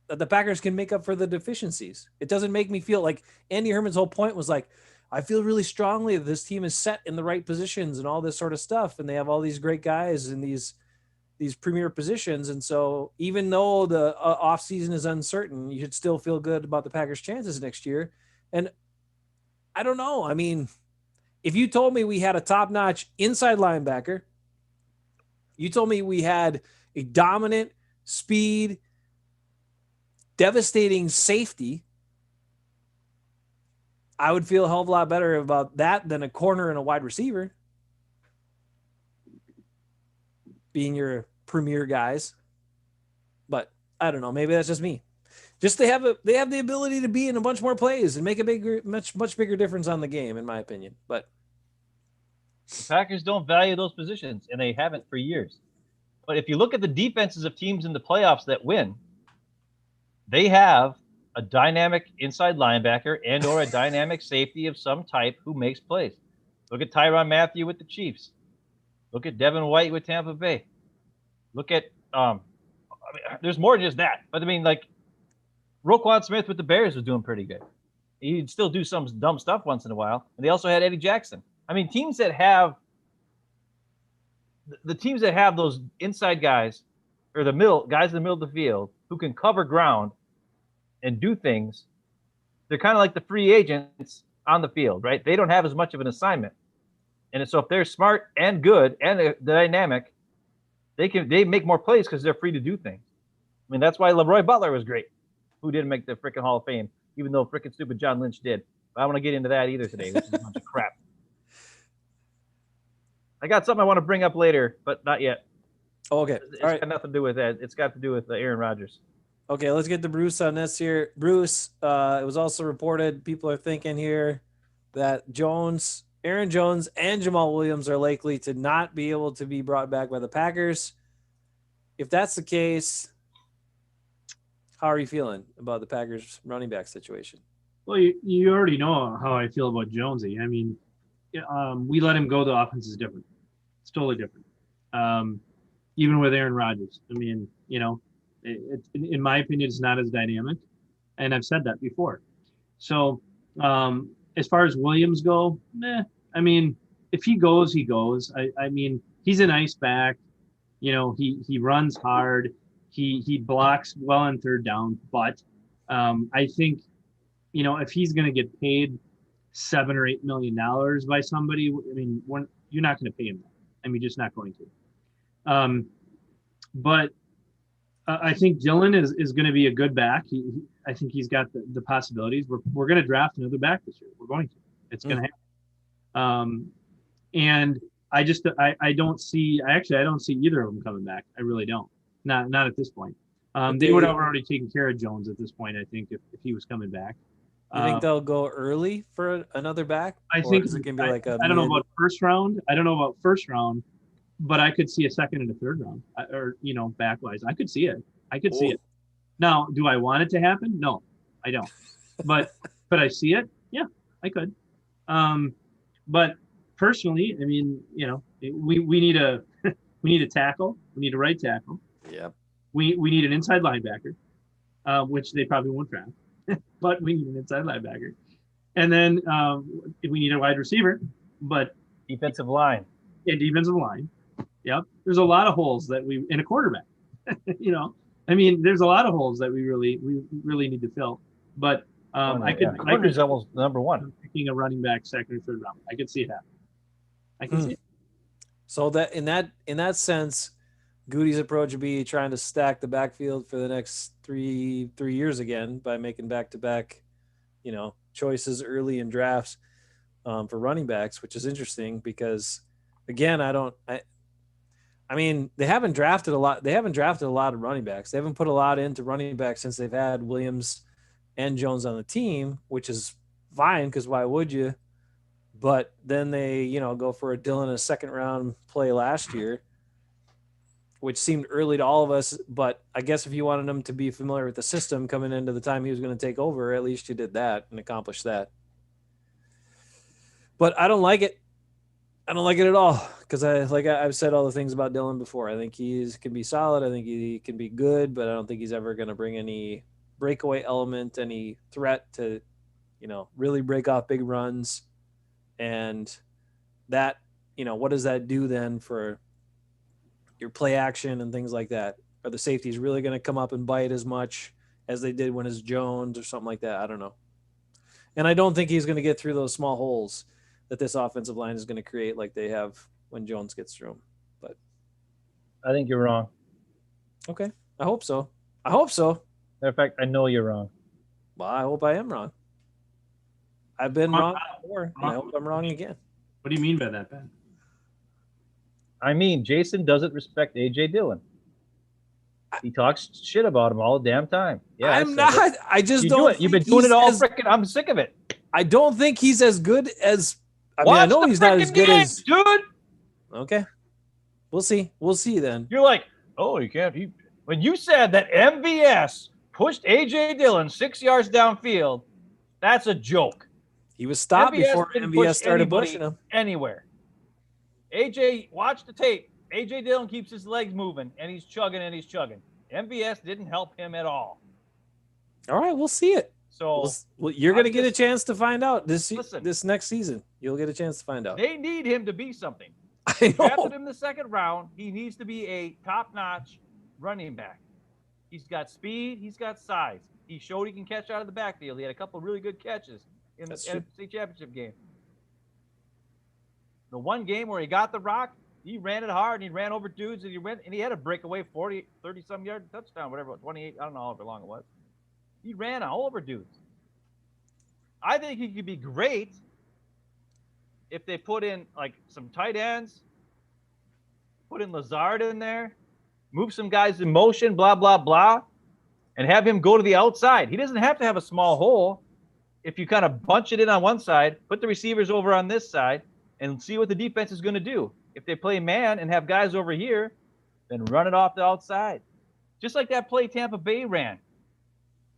the Packers can make up for the deficiencies. It doesn't make me feel like Andy Herman's whole point was like, I feel really strongly that this team is set in the right positions and all this sort of stuff. And they have all these great guys in these premier positions. And so even though the off season is uncertain, you should still feel good about the Packers' chances next year. And I don't know. I mean, if you told me we had a top-notch inside linebacker, you told me we had a dominant speed, devastating safety, I would feel a hell of a lot better about that than a corner and a wide receiver being your premier guys. But I don't know. Maybe that's just me. Just they have the ability to be in a bunch more plays and make a much bigger difference on the game, in my opinion. But the Packers don't value those positions, and they haven't for years. But if you look at the defenses of teams in the playoffs that win, they have a dynamic inside linebacker and or a dynamic safety of some type who makes plays. Look at Tyrann Mathieu with the Chiefs. Look at Devin White with Tampa Bay. Look at there's more than just that. But I mean, like Roquan Smith with the Bears was doing pretty good. He'd still do some dumb stuff once in a while. And they also had Eddie Jackson. I mean, teams that have those inside guys or the guys in the middle of the field who can cover ground and do things, they're kind of like the free agents on the field, right? They don't have as much of an assignment. And so if they're smart and good and dynamic, they make more plays because they're free to do things. I mean, that's why Leroy Butler was great, who didn't make the freaking Hall of Fame, even though freaking stupid John Lynch did. But I don't want to get into that either today, which is a bunch of crap. I got something I want to bring up later, but not yet. Oh, okay. It's got nothing to do with that. It's got to do with Aaron Rodgers. Okay, let's get to Bruce on this here. Bruce, it was also reported, people are thinking here that Aaron Jones and Jamal Williams are likely to not be able to be brought back by the Packers. If that's the case, how are you feeling about the Packers running back situation? Well, you already know how I feel about Jonesy. I mean, we let him go. The offense is different. It's totally different. Even with Aaron Rodgers. I mean, in my opinion, it's not as dynamic. And I've said that before. So as far as Williams go, I mean, if he goes, he goes. I mean, he's a nice back. He runs hard. He blocks well on third down. But I think, if he's going to get paid $7 or $8 million by somebody, I mean, you're not going to pay him that. I mean, just not going to. But I think Dillon is going to be a good back. I think he's got the possibilities. We're going to draft another back this year. We're going to. It's going to happen. And I don't see either of them coming back. I really don't. Not at this point. They would have already taken care of Jones at this point, I think, if he was coming back. You think they'll go early for another back? I think is it gonna be like I don't know about first round. I don't know about first round, but I could see a second and a third round, or back wise. I could see it. See it. Now, do I want it to happen? No, I don't. But I see it. Yeah, I could. But personally, I mean, we need a tackle. We need a right tackle. Yeah. We need an inside linebacker, which they probably won't draft. But we need an inside linebacker, and then we need a wide receiver, but defensive line. Yep, there's a lot of holes in a quarterback. I mean, there's a lot of holes that we really need to fill. But corner's almost number one. I'm picking a running back second or third round. I could see it happen. I can see it. So that in that sense, Goody's approach would be trying to stack the backfield for the next three years again by making back-to-back, choices early in drafts for running backs, which is interesting because, again, I mean, they haven't drafted a lot. They haven't drafted a lot of running backs. They haven't put a lot into running backs since they've had Williams and Jones on the team, which is fine because why would you? But then they, go for a Dillon, a second-round play last year, which seemed early to all of us, but I guess if you wanted him to be familiar with the system coming into the time he was going to take over, at least you did that and accomplished that. But I don't like it. I don't like it at all because I've said all the things about Dillon before. I think he can be solid. I think he can be good, but I don't think he's ever going to bring any breakaway element, any threat to, really break off big runs. And that, what does that do then for your play action and things like that? Are the safeties really going to come up and bite as much as they did when it's Jones or something like that? I don't know. And I don't think he's going to get through those small holes that this offensive line is going to create like they have when Jones gets through them. But I think you're wrong. Okay. I hope so. Matter of fact, I know you're wrong. Well, I hope I am wrong. I've been wrong before, and I hope I'm wrong again. What do you mean by that, Ben? I mean, Jason doesn't respect A.J. Dillon. He talks shit about him all the damn time. Yeah, I'm not. I just don't. You've been doing it all freaking. I'm sick of it. I don't think he's as good as. I know he's not as good as. Dude. Okay. We'll see. We'll see then. You're like, oh, you can't. When you said that MVS pushed A.J. Dillon 6 yards downfield, that's a joke. He was stopped before MVS started pushing him anywhere. AJ, watch the tape. AJ Dillon keeps his legs moving, and he's chugging and he's chugging. MVS didn't help him at all. All right, we'll see it. So you're going to get a chance to find out this next season. You'll get a chance to find out. They need him to be something. I know. Drafted him in the second round. He needs to be a top-notch running back. He's got speed. He's got size. He showed he can catch out of the backfield. He had a couple of really good catches in the NFC Championship game. The one game where he got the rock, he ran it hard and he ran over dudes and he had a breakaway 30-some yard touchdown, whatever, 28, I don't know however long it was. He ran all over dudes. I think he could be great if they put in like some tight ends, put in Lazard in there, move some guys in motion, blah, blah, blah, and have him go to the outside. He doesn't have to have a small hole. If you kind of bunch it in on one side, put the receivers over on this side, and see what the defense is going to do. If they play man and have guys over here, then run it off the outside. Just like that play Tampa Bay ran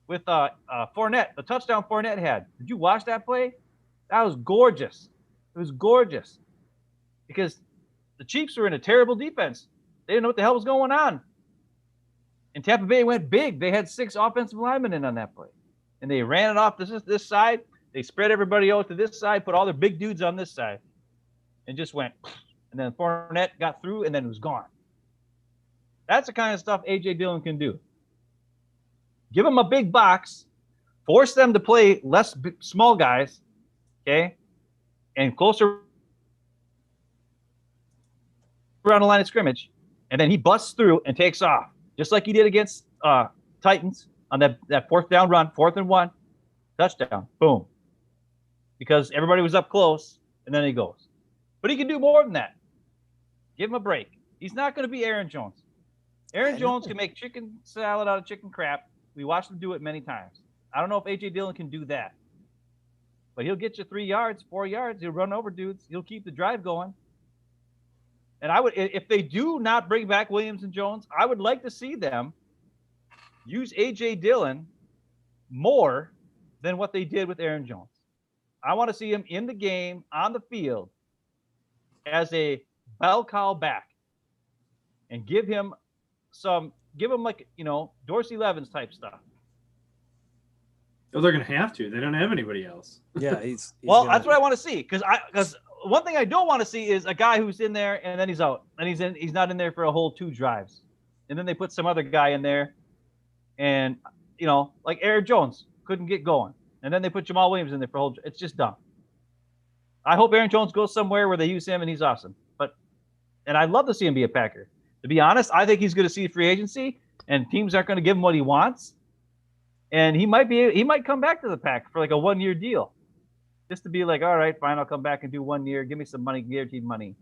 with Fournette, the touchdown Fournette had. Did you watch that play? That was gorgeous. It was gorgeous. Because the Chiefs were in a terrible defense. They didn't know what the hell was going on. And Tampa Bay went big. They had 6 offensive linemen in on that play. And they ran it off this side. They spread everybody out to this side, put all their big dudes on this side, and just went. And then Fournette got through, and then it was gone. That's the kind of stuff A.J. Dillon can do. Give them a big box, force them to play less small guys, okay, and closer around the line of scrimmage, and then he busts through and takes off, just like he did against Titans on that fourth down run, 4th and 1, touchdown, boom. Because everybody was up close, and then he goes. But he can do more than that. Give him a break. He's not going to be Aaron Jones. Aaron Jones can make chicken salad out of chicken crap. We watched him do it many times. I don't know if A.J. Dillon can do that. But he'll get you 3 yards, 4 yards. He'll run over dudes. He'll keep the drive going. And I would, if they do not bring back Williams and Jones, I would like to see them use A.J. Dillon more than what they did with Aaron Jones. I want to see him in the game, on the field, as a bell cow back, and give him like, Dorsey Levens type stuff. Oh, they're going to have to. They don't have anybody else. Yeah, he's that's what I want to see. Because one thing I don't want to see is a guy who's in there and then he's out, and he's not in there for a whole 2 drives, and then they put some other guy in there, and like Aaron Jones couldn't get going, and then they put Jamal Williams in there for a whole. It's just dumb. I hope Aaron Jones goes somewhere where they use him and he's awesome. And I'd love to see him be a Packer. To be honest, I think he's going to see free agency, and teams aren't going to give him what he wants. And he might come back to the Pack for like a 1-year deal, just to be like, all right, fine, I'll come back and do 1 year. Give me some money, guaranteed money,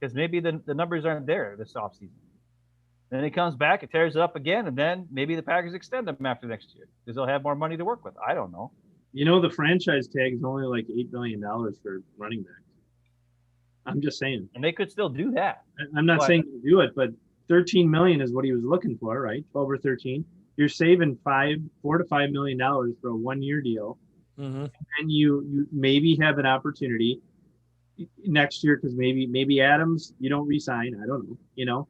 because maybe the numbers aren't there this offseason. Then he comes back, it tears it up again, and then maybe the Packers extend him after next year because they'll have more money to work with. I don't know. The franchise tag is only like $8 million for running backs. I'm just saying. And they could still do that. I'm not saying to do it, but $13 million is what he was looking for, right? 12 or 13. You're saving $4 to $5 million for a 1-year deal. Mm-hmm. And you maybe have an opportunity next year because maybe Adams you don't re-sign. I don't know,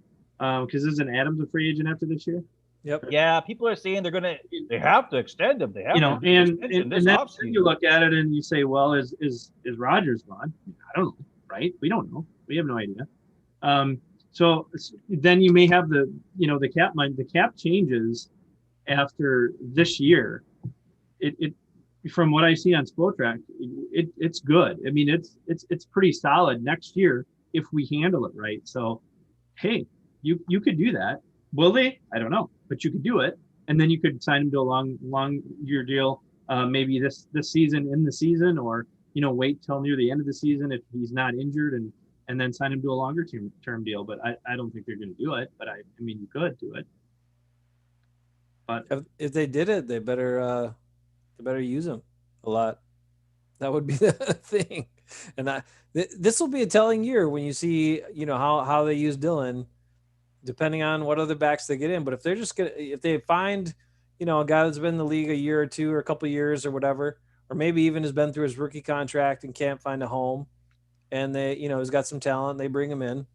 because isn't Adams a free agent after this year? Yep. Yeah, people are saying they have to extend him. They have to. And then you look at it and you say, well, is Rodgers gone? I don't know, right? We don't know. We have no idea. So then you may have the cap changes after this year. It from what I see on Spotrac, it's good. I mean, it's pretty solid next year if we handle it right. So, hey, you could do that. Will they? I don't know, but you could do it, and then you could sign him to a long year deal, maybe this season in the season, or wait till near the end of the season if he's not injured, and then sign him to a longer term deal. But I don't think they're going to do it. But I mean, you could do it. But if they did it, they better use him a lot. That would be the thing. And this will be a telling year when you see, how they use Dillon, depending on what other backs they get in. But if they're just if they find, a guy that's been in the league a year or two or a couple of years or whatever, or maybe even has been through his rookie contract and can't find a home, and they, he's got some talent, they bring him in,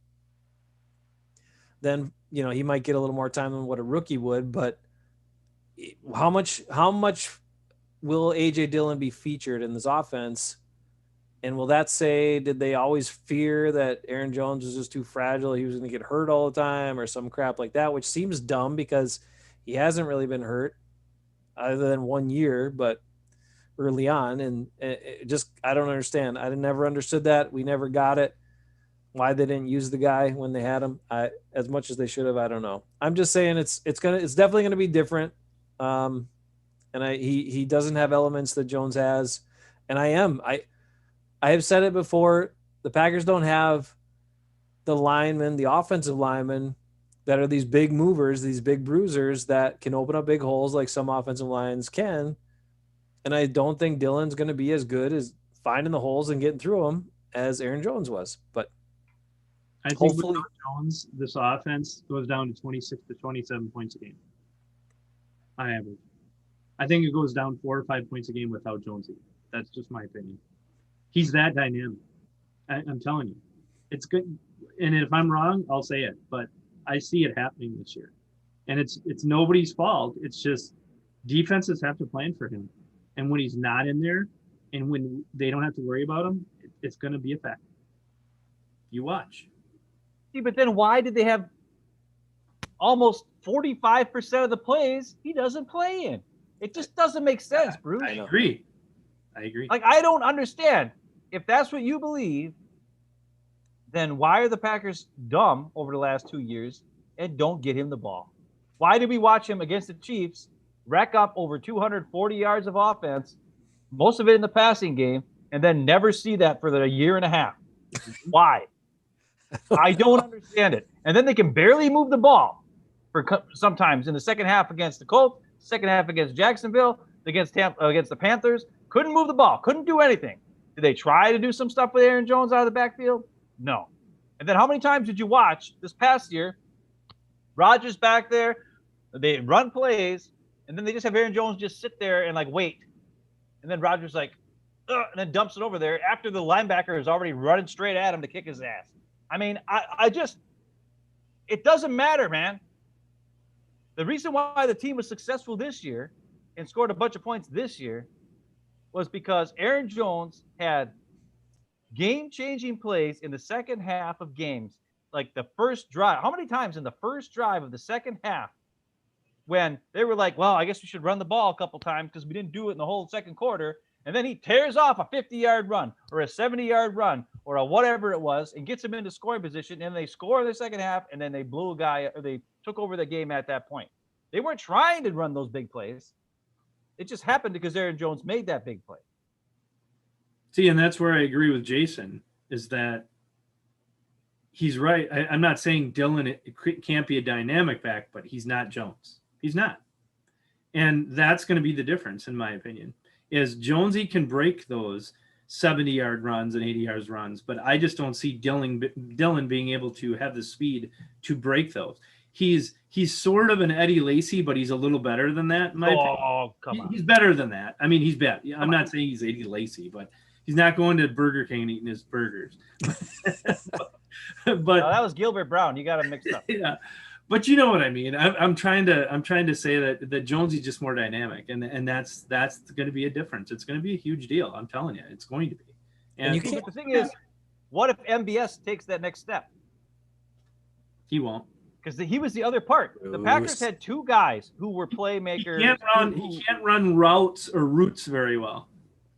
then, he might get a little more time than what a rookie would. But how much will A.J. Dillon be featured in this offense? And will that say, did they always fear that Aaron Jones was just too fragile, he was going to get hurt all the time or some crap like that, which seems dumb because he hasn't really been hurt other than 1 year, but early on. And I don't understand. I never understood that. We never got it. Why they didn't use the guy when they had him as much as they should have, I don't know. I'm just saying it's definitely going to be different. And he doesn't have elements that Jones has. And I have said it before, the Packers don't have the linemen, the offensive linemen that are these big movers, these big bruisers that can open up big holes like some offensive lines can. And I don't think Dillon's going to be as good as finding the holes and getting through them as Aaron Jones was. But I think hopefully with Jones, this offense goes down to 26 to 27 points a game. I think it goes down 4 or 5 points a game without Jonesy. That's just my opinion. He's that dynamic. I'm telling you, it's good. And if I'm wrong, I'll say it. But I see it happening this year, and it's nobody's fault. It's just defenses have to plan for him, and when he's not in there, and when they don't have to worry about him, it's going to be a fact. You watch. See, but then why did they have almost 45% of the plays he doesn't play in? It just doesn't make sense, Bruce. I agree. Like, I don't understand. If that's what you believe, then why are the Packers dumb over the last 2 years and don't get him the ball? Why did we watch him against the Chiefs rack up over 240 yards of offense, most of it in the passing game, and then never see that for a year and a half? Why? I don't understand it. And then they can barely move the ball. sometimes in the second half against the Colts, second half against Jacksonville, against the Panthers. Couldn't move the ball. Couldn't do anything. Did they try to do some stuff with Aaron Jones out of the backfield? No. And then how many times did you watch this past year? Rodgers back there, they run plays, and then they just have Aaron Jones just sit there and wait. And then Rodgers and then dumps it over there after the linebacker is already running straight at him to kick his ass. I mean, it doesn't matter, man. The reason why the team was successful this year and scored a bunch of points this year was because Aaron Jones had game-changing plays in the second half of games, like the first drive. How many times in the first drive of the second half when they were like, well, I guess we should run the ball a couple times because we didn't do it in the whole second quarter, and then he tears off a 50-yard run or a 70-yard run or a whatever it was and gets him into scoring position, and they score in the second half, and then they blew a guy, or they took over the game at that point. They weren't trying to run those big plays. It just happened because Aaron Jones made that big play. See, and that's where I agree with Jason, is that he's right. I'm not saying Dylan can't be a dynamic back, but he's not Jones. He's not. And that's going to be the difference, in my opinion, is Jonesy can break those 70-yard runs and 80-yard runs, but I just don't see Dylan being able to have the speed to break those. He's sort of an Eddie Lacy, but he's a little better than that. Come on. He's better than that. I mean, he's better. I'm not saying he's Eddie Lacy, but he's not going to Burger King and eating his burgers. but that was Gilbert Brown. You got him mixed up. Yeah, but you know what I mean. I'm trying to say that Jonesy's just more dynamic, and that's going to be a difference. It's going to be a huge deal. I'm telling you, it's going to be. And you can't. The thing is, what if MBS takes that next step? He won't. Because he was the other part. The Packers had two guys who were playmakers. He can't run routes or routes very well.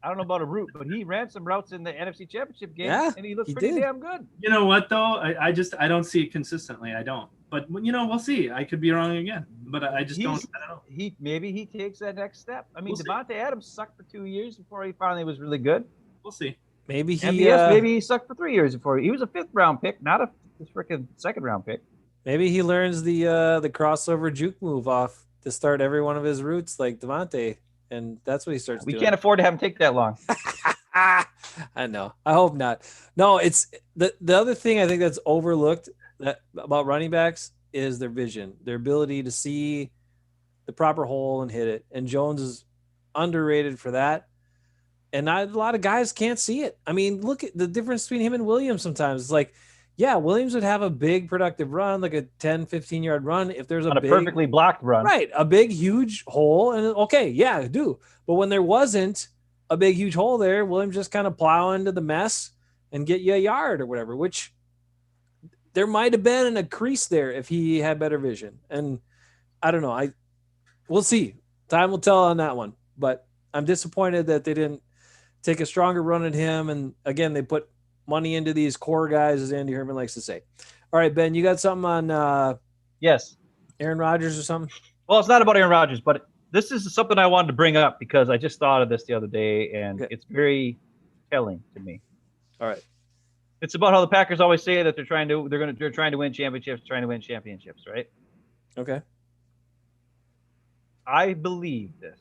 I don't know about a route, but he ran some routes in the NFC Championship game, and he looked pretty damn good. You know what, though? I don't see it consistently. I don't. But, we'll see. I could be wrong again. But I don't know. Maybe he takes that next step. I mean, Devontae Adams sucked for 2 years before he finally was really good. We'll see. Maybe he sucked for 3 years before. He was a fifth-round pick, not a freaking second-round pick. Maybe he learns the crossover juke move off to start every one of his routes like Devontae, and that's what he starts doing. We can't afford to have him take that long. I know. I hope not. No, it's the other thing I think that's overlooked about running backs is their vision, their ability to see the proper hole and hit it. And Jones is underrated for that. And a lot of guys can't see it. I mean, look at the difference between him and Williams sometimes. It's like, yeah, Williams would have a big productive run, like a 10, 15-yard run if there's a perfectly blocked run. Right, a big, huge hole. And okay, yeah, do. But when there wasn't a big, huge hole there, Williams just kind of plow into the mess and get you a yard or whatever, which there might have been a crease there if he had better vision. And I don't know. We'll see. Time will tell on that one. But I'm disappointed that they didn't take a stronger run at him. And again, they put money into these core guys, as Andy Herman likes to say. All right, Ben, you got something on yes, Aaron Rodgers or something? Well, it's not about Aaron Rodgers, but this is something I wanted to bring up because I just thought of this the other day, and It's very telling to me. All right. It's about how the Packers always say that they're trying to win championships, right? Okay. I believe this.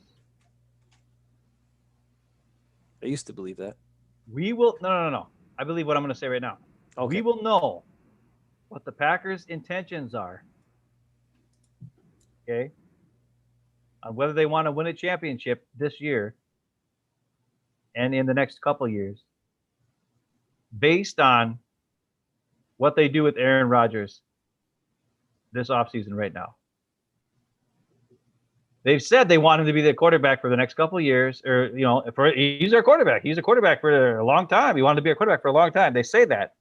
I used to believe that. We will no. I believe what I'm going to say right now. Okay. We will know what the Packers' intentions are. Okay? On whether they want to win a championship this year and in the next couple of years based on what they do with Aaron Rodgers this offseason right now. They've said they want him to be their quarterback for the next couple of years, or, he's their quarterback. He's a quarterback for a long time. He wanted to be a quarterback for a long time. They say that.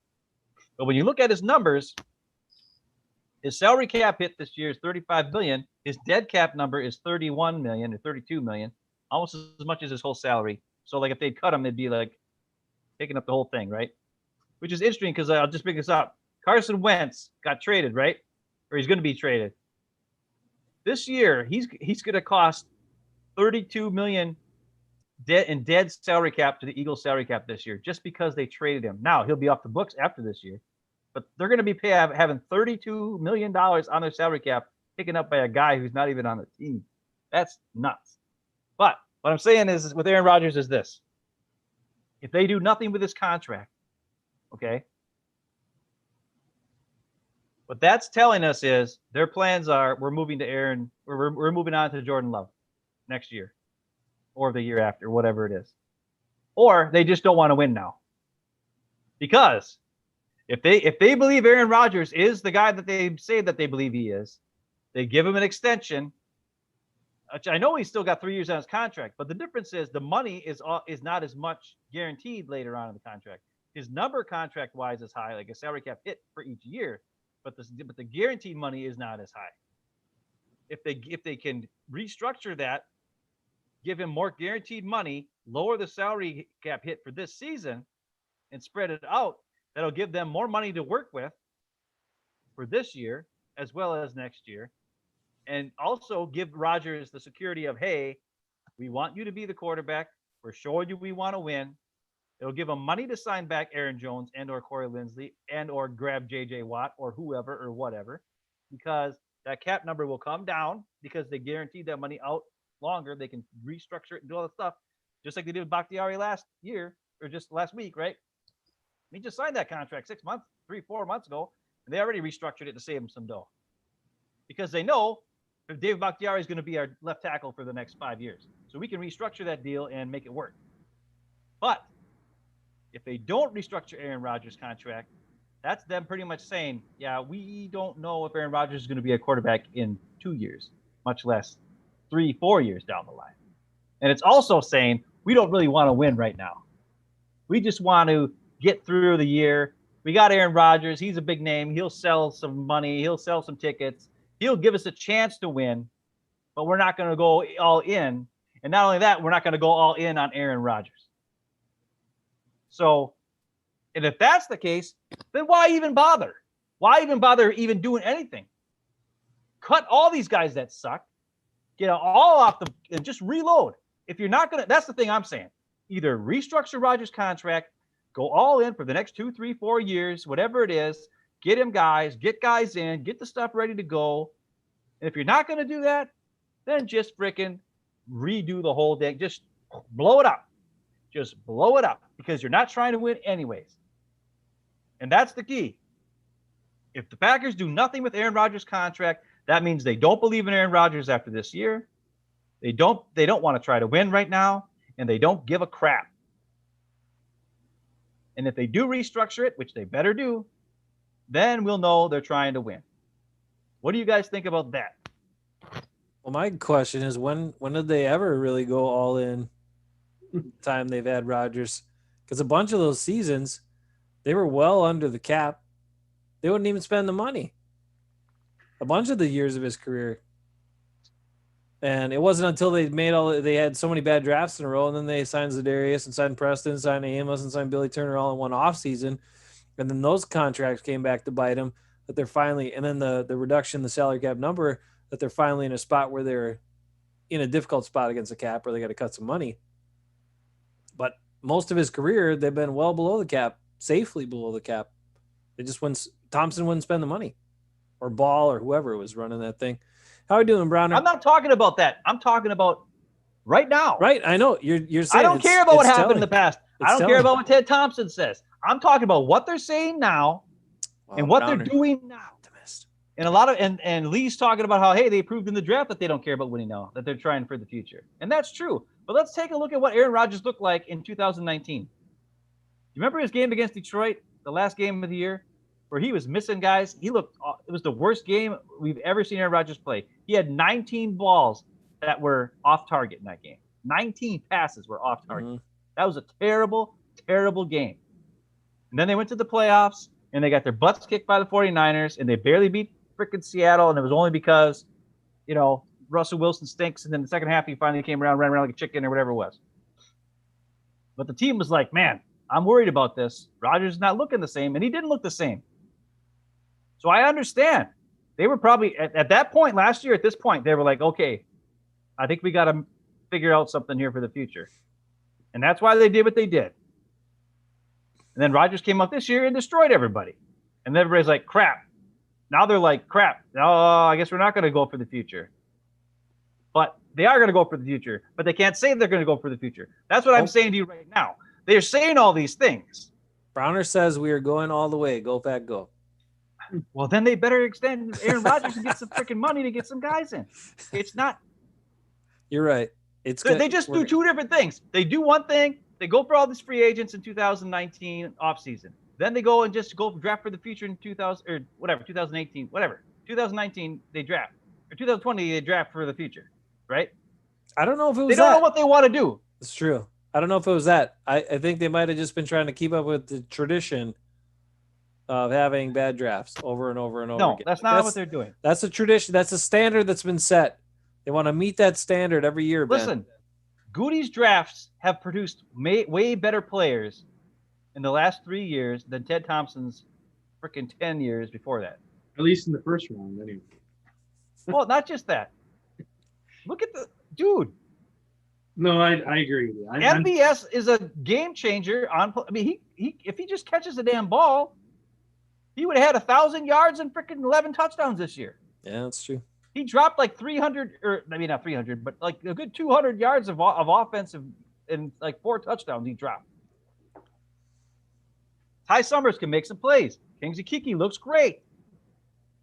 But when you look at his numbers, his salary cap hit this year is $35 million. His dead cap number is $31 million or $32 million, almost as much as his whole salary. So, if they'd cut him, it'd be like taking up the whole thing, right? Which is interesting because I'll just bring this up. Carson Wentz got traded, right? Or he's going to be traded. This year, he's going to cost $32 million in dead salary cap to the Eagles salary cap this year, just because they traded him. Now he'll be off the books after this year, but they're going to be having $32 million on their salary cap taken up by a guy who's not even on the team. That's nuts. But what I'm saying is with Aaron Rodgers is this. If they do nothing with his contract, okay, what that's telling us is their plans are we're moving on to Jordan Love next year or the year after, whatever it is. Or they just don't want to win now. Because if they believe Aaron Rodgers is the guy that they say that they believe he is, they give him an extension, which I know he's still got 3 years on his contract, but the difference is the money is not as much guaranteed later on in the contract. His number contract-wise is high, like a salary cap hit for each year, but the guaranteed money is not as high. If they can restructure that, give him more guaranteed money, lower the salary cap hit for this season, and spread it out, that'll give them more money to work with for this year as well as next year. And also give Rodgers the security of, hey, we want you to be the quarterback. We're showing you we want to win. It'll give them money to sign back Aaron Jones and or Corey Linsley and or grab J.J. Watt or whoever or whatever, because that cap number will come down because they guaranteed that money out longer. They can restructure it and do all the stuff, just like they did with Bakhtiari last year or just last week, right? He just signed that contract 4 months ago, and they already restructured it to save him some dough. Because they know if David Bakhtiari is going to be our left tackle for the next 5 years. So we can restructure that deal and make it work. But if they don't restructure Aaron Rodgers' contract, that's them pretty much saying, yeah, we don't know if Aaron Rodgers is going to be a quarterback in 2 years, much less 3-4 years down the line. And it's also saying we don't really want to win right now. We just want to get through the year. We got Aaron Rodgers. He's a big name. He'll sell some money. He'll sell some tickets. He'll give us a chance to win, but we're not going to go all in. And not only that, we're not going to go all in on Aaron Rodgers. So, and if that's the case, then why even bother? Why even bother even doing anything? Cut all these guys that suck. Get all off and just reload. If you're not going to, that's the thing I'm saying. Either restructure Rodgers' contract, go all in for the next 2, 3, 4 years, whatever it is. Get him guys, get guys in, get the stuff ready to go. And if you're not going to do that, then just freaking redo the whole thing. Just blow it up. Just blow it up because you're not trying to win anyways. And that's the key. If the Packers do nothing with Aaron Rodgers' contract, that means they don't believe in Aaron Rodgers after this year. They don't want to try to win right now, and they don't give a crap. And if they do restructure it, which they better do, then we'll know they're trying to win. What do you guys think about that? Well, my question is when did they ever really go all in time they've had Rodgers? Because a bunch of those seasons, they were well under the cap. They wouldn't even spend the money. A bunch of the years of his career. And it wasn't until they had so many bad drafts in a row, and then they signed Za'Darius and signed Preston, signed Amos, and signed Billy Turner all in one offseason. And then those contracts came back to bite them, that they're finally, and then the reduction in the salary cap number, that they're finally in a spot where they're in a difficult spot against the cap where they got to cut some money. But most of his career, they've been well below the cap, safely below the cap. They just Thompson wouldn't spend the money, or Ball, or whoever was running that thing. How are you doing, Browner? I'm not talking about that. I'm talking about right now. Right, I know. You're saying I don't care about what happened in the past. I don't care telling. about what Ted Thompson says. I'm talking about what they're saying now and what they're doing now. And and Lee's talking about how, hey, they proved in the draft that they don't care about winning now, that they're trying for the future. And that's true. But let's take a look at what Aaron Rodgers looked like in 2019. You remember his game against Detroit, the last game of the year, where he was missing guys? It was the worst game we've ever seen Aaron Rodgers play. He had 19 balls that were off target in that game. 19 passes were off target. Mm-hmm. That was a terrible, terrible game. And then they went to the playoffs, and they got their butts kicked by the 49ers, and they barely beat freaking Seattle, and it was only because, Russell Wilson stinks, and then the second half he finally came around, ran around like a chicken or whatever it was. But the team was like, man, I'm worried about this. Rodgers is not looking the same, and he didn't look the same. So I understand. They were probably, at that point last year, at this point, they were like, okay, I think we got to figure out something here for the future. And that's why they did what they did. And then Rodgers came up this year and destroyed everybody. And everybody's like, crap, Now they're like, crap. Oh, I guess we're not going to go for the future. But they are going to go for the future. But they can't say they're going to go for the future. That's what I'm saying to you right now. They're saying all these things. Browner says we are going all the way. Go, Pack, go. Well, then they better extend Aaron Rodgers and get some freaking money to get some guys in. It's not. You're right. They just do two different things. They do one thing. They go for all these free agents in 2019 offseason. Then they go and just go draft for the future in 2018, whatever. 2019 they draft, or 2020 they draft for the future, right? I don't know if it was. They don't know what they want to do. It's true. I don't know if it was that. I think they might have just been trying to keep up with the tradition of having bad drafts over and over and over again. No, that's not what they're doing. That's a tradition. That's a standard that's been set. They want to meet that standard every year, Ben. Listen, Goody's drafts have produced way better players in the last 3 years than Ted Thompson's freaking 10 years before that. At least in the first round, anyway. Well, not just that. Look at the dude. No, I agree with you. MVS is a game changer. He if he just catches a damn ball, he would have had 1,000 yards and freaking 11 touchdowns this year. Yeah, that's true. He dropped like 300, or maybe not 300, but like a good 200 yards of offensive and like 4 touchdowns he dropped. Ty Summers can make some plays. Kingsley Kiki looks great.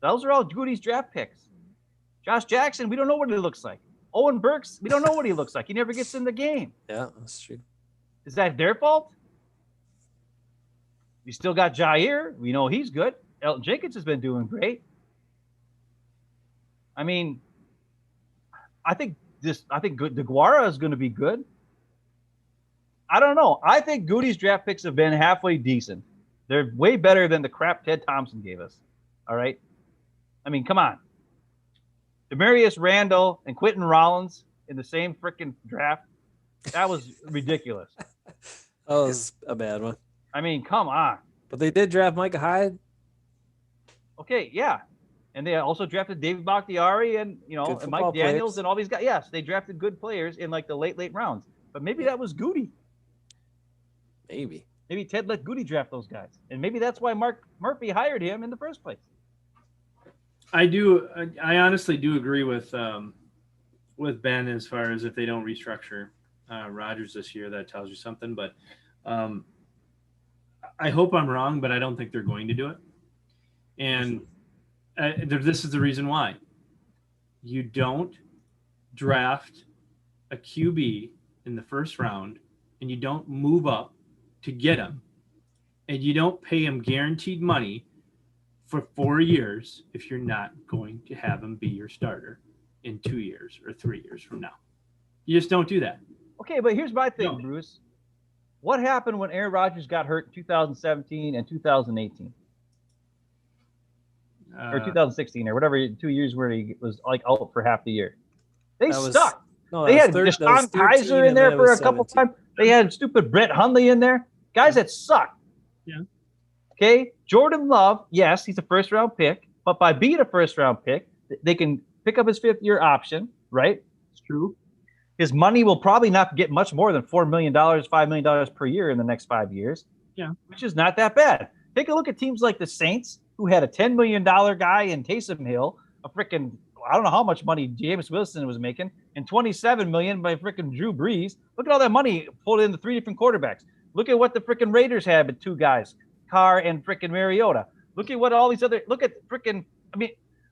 Those are all Goody's draft picks. Josh Jackson, we don't know what he looks like. Owen Burks, we don't know what he looks like. He never gets in the game. Yeah, that's true. Is that their fault? You still got Jair. We know he's good. Elton Jenkins has been doing great. I mean, I think DeGuara is going to be good. I don't know. I think Goody's draft picks have been halfway decent. They're way better than the crap Ted Thompson gave us. All right? I mean, come on. Demarius Randall and Quentin Rollins in the same freaking draft. That was ridiculous. That was a bad one. I mean, come on. But they did draft Micah Hyde. Okay, yeah. And they also drafted David Bakhtiari and, and Mike Daniels and all these guys. Yes, they drafted good players in like the late rounds. But maybe that was Goody. Maybe Ted let Goody draft those guys. And maybe that's why Mark Murphy hired him in the first place. I honestly do agree with Ben as far as if they don't restructure Rodgers this year, that tells you something. But I hope I'm wrong, but I don't think they're going to do it. And this is the reason why. You don't draft a QB in the first round, and you don't move up to get him, and you don't pay him guaranteed money for 4 years if you're not going to have him be your starter in 2 years or 3 years from now. You just don't do that. Okay, but here's my thing, Bruce. What happened when Aaron Rodgers got hurt in 2017 and 2018? Or 2016 or whatever, 2 years where he was like out for half the year. They sucked. They had Deshaun Kaiser in there for a couple times. They had stupid Brett Hundley in there. Guys that sucked. Yeah. Okay, Jordan Love, yes, he's a first-round pick, but by being a first-round pick, they can pick up his fifth-year option, right? It's true. His money will probably not get much more than $4 million, $5 million per year in the next 5 years. Yeah. Which is not that bad. Take a look at teams like the Saints, who had a $10 million guy in Taysom Hill, a freaking, I don't know how much money James Wilson was making, and $27 million by freaking Drew Brees. Look at all that money pulled into 3 different quarterbacks. Look at what the freaking Raiders had with 2 guys, Carr and freaking Mariota. Look at what all these other, look at freaking,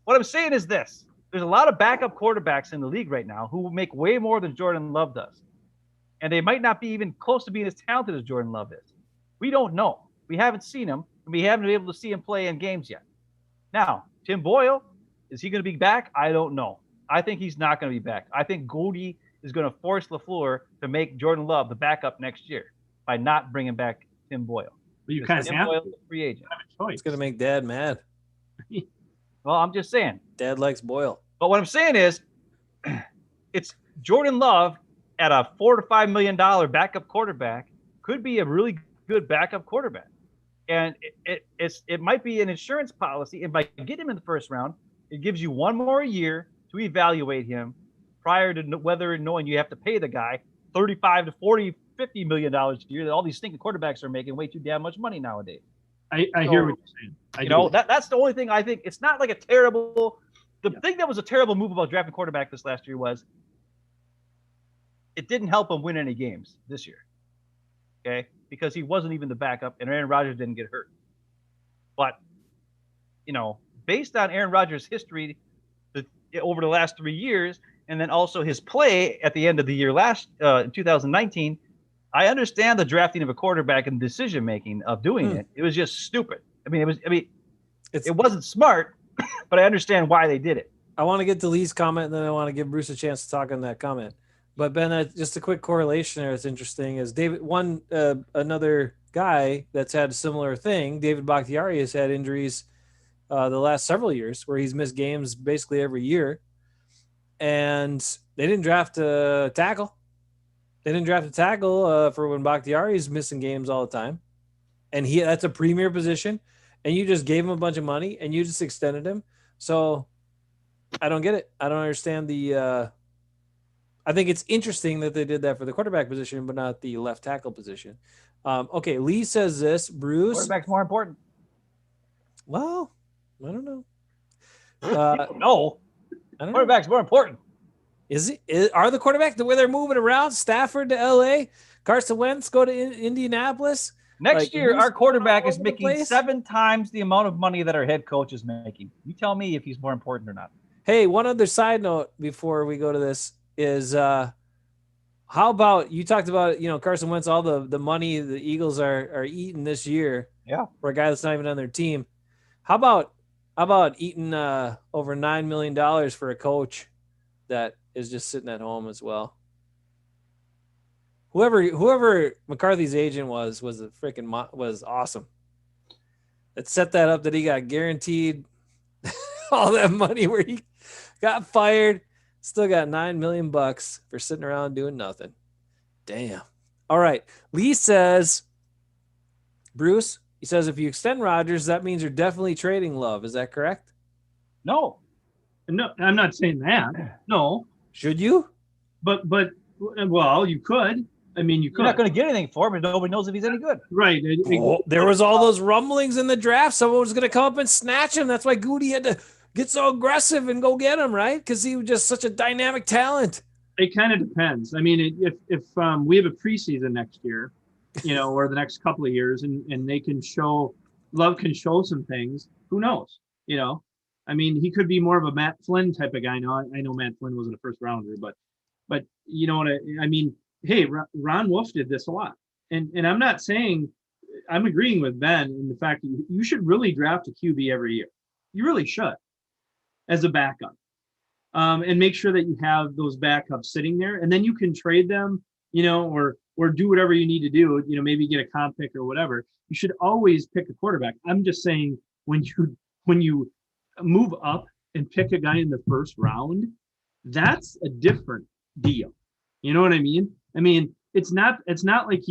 what I'm saying is this. There's a lot of backup quarterbacks in the league right now who make way more than Jordan Love does. And they might not be even close to being as talented as Jordan Love is. We don't know. We haven't seen him, and we haven't been able to see him play in games yet. Now, Tim Boyle, is he going to be back? I don't know. I think he's not going to be back. I think Goody is going to force LaFleur to make Jordan Love the backup next year by not bringing back Tim Boyle. But you kind of have to. Free agent. It's going to make Dad mad. Well, I'm just saying. Dad likes Boyle. But what I'm saying is, it's Jordan Love at a $4 to $5 million backup quarterback could be a really good backup quarterback. And it might be an insurance policy. And by getting him in the first round, it gives you 1 more year to evaluate him prior to whether knowing you have to pay the guy $35 to $40, $50 million a year that all these stinking quarterbacks are making way too damn much money nowadays. I hear what you're saying. That's the only thing I think. It's not like a terrible. The thing that was a terrible move about drafting quarterback this last year was it didn't help him win any games this year. Okay, because he wasn't even the backup, and Aaron Rodgers didn't get hurt. But based on Aaron Rodgers' history over the last 3 years, and then also his play at the end of the year in 2019, I understand the drafting of a quarterback and decision making of doing it. It was just stupid. It wasn't smart, but I understand why they did it. I want to get to Lee's comment, and then I want to give Bruce a chance to talk on that comment. But Ben, just a quick correlation there that's interesting is another guy that's had a similar thing. David Bakhtiari has had injuries the last several years where he's missed games basically every year, and they didn't draft a tackle. They didn't draft a tackle for when Bakhtiari's missing games all the time, and that's a premier position, and you just gave him a bunch of money and you just extended him. So I don't get it. I don't understand I think it's interesting that they did that for the quarterback position, but not the left tackle position. Okay, Lee says this, Bruce. Quarterback's more important. Well, I don't know. No, quarterback's more important. Are the quarterback the way they're moving around? Stafford to LA, Carson Wentz go to Indianapolis. Next year, our quarterback is making 7 times the amount of money that our head coach is making. You tell me if he's more important or not. Hey, one other side note before we go to this is how about you talked about Carson Wentz, all the money the Eagles are eating this year. Yeah, for a guy that's not even on their team. How about eating over $9 million for a coach that is just sitting at home as well? Whoever McCarthy's agent was awesome. It set that up that he got guaranteed all that money where he got fired, still got $9 million for sitting around doing nothing. Damn. All right. Lee says, Bruce, he says, if you extend Rodgers, that means you're definitely trading Love. Is that correct? No, I'm not saying that. No. Should you? But well, you could. I mean, you could. You're not going to get anything for him, and nobody knows if he's any good. Right. There was all those rumblings in the draft. Someone was going to come up and snatch him. That's why Goody had to get so aggressive and go get him, right? Because he was just such a dynamic talent. It kind of depends. I mean, if we have a preseason next year, or the next couple of years, and they can show, Love can show some things, who knows? I mean, he could be more of a Matt Flynn type of guy. Now, I know Matt Flynn wasn't a first rounder, but you know what I mean? Hey, Ron Wolf did this a lot. And I'm not saying, I'm agreeing with Ben in the fact that you should really draft a QB every year. You really should, as a backup. And make sure that you have those backups sitting there, and then you can trade them, or do whatever you need to do, maybe get a comp pick or whatever. You should always pick a quarterback. I'm just saying when you move up and pick a guy in the first round, that's a different deal. You know what I mean? I mean, it's not like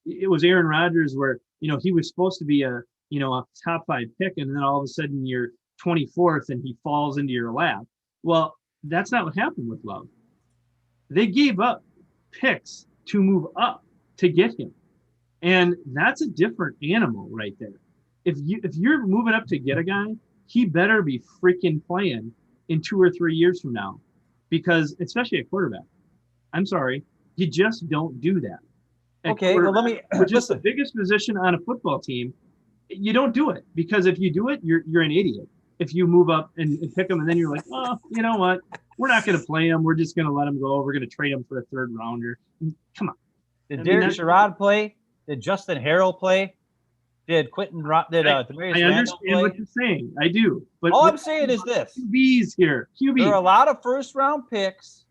it was Aaron Rodgers where, he was supposed to be a top 5 pick, and then all of a sudden you're 24th and he falls into your lap. Well, that's not what happened with Love. They gave up picks to move up to get him. And that's a different animal right there. If you're moving up to get a guy, he better be freaking playing in 2 or 3 years from now, because especially a quarterback, I'm sorry, you just don't do that. Okay, well, let me, which is the biggest position on a football team. You don't do it, because if you do it, you're an idiot. If you move up and pick him, and then you're like, oh, you know what? We're not going to play him. We're just going to let him go. We're going to trade him for a 3rd rounder. Come on. Did Derek Sherrod play? Did Justin Harrell play? Did Quentin? Did Demarius I understand play? what you're saying. I do. But all I'm saying is this: QBs here. There are a lot of first-round picks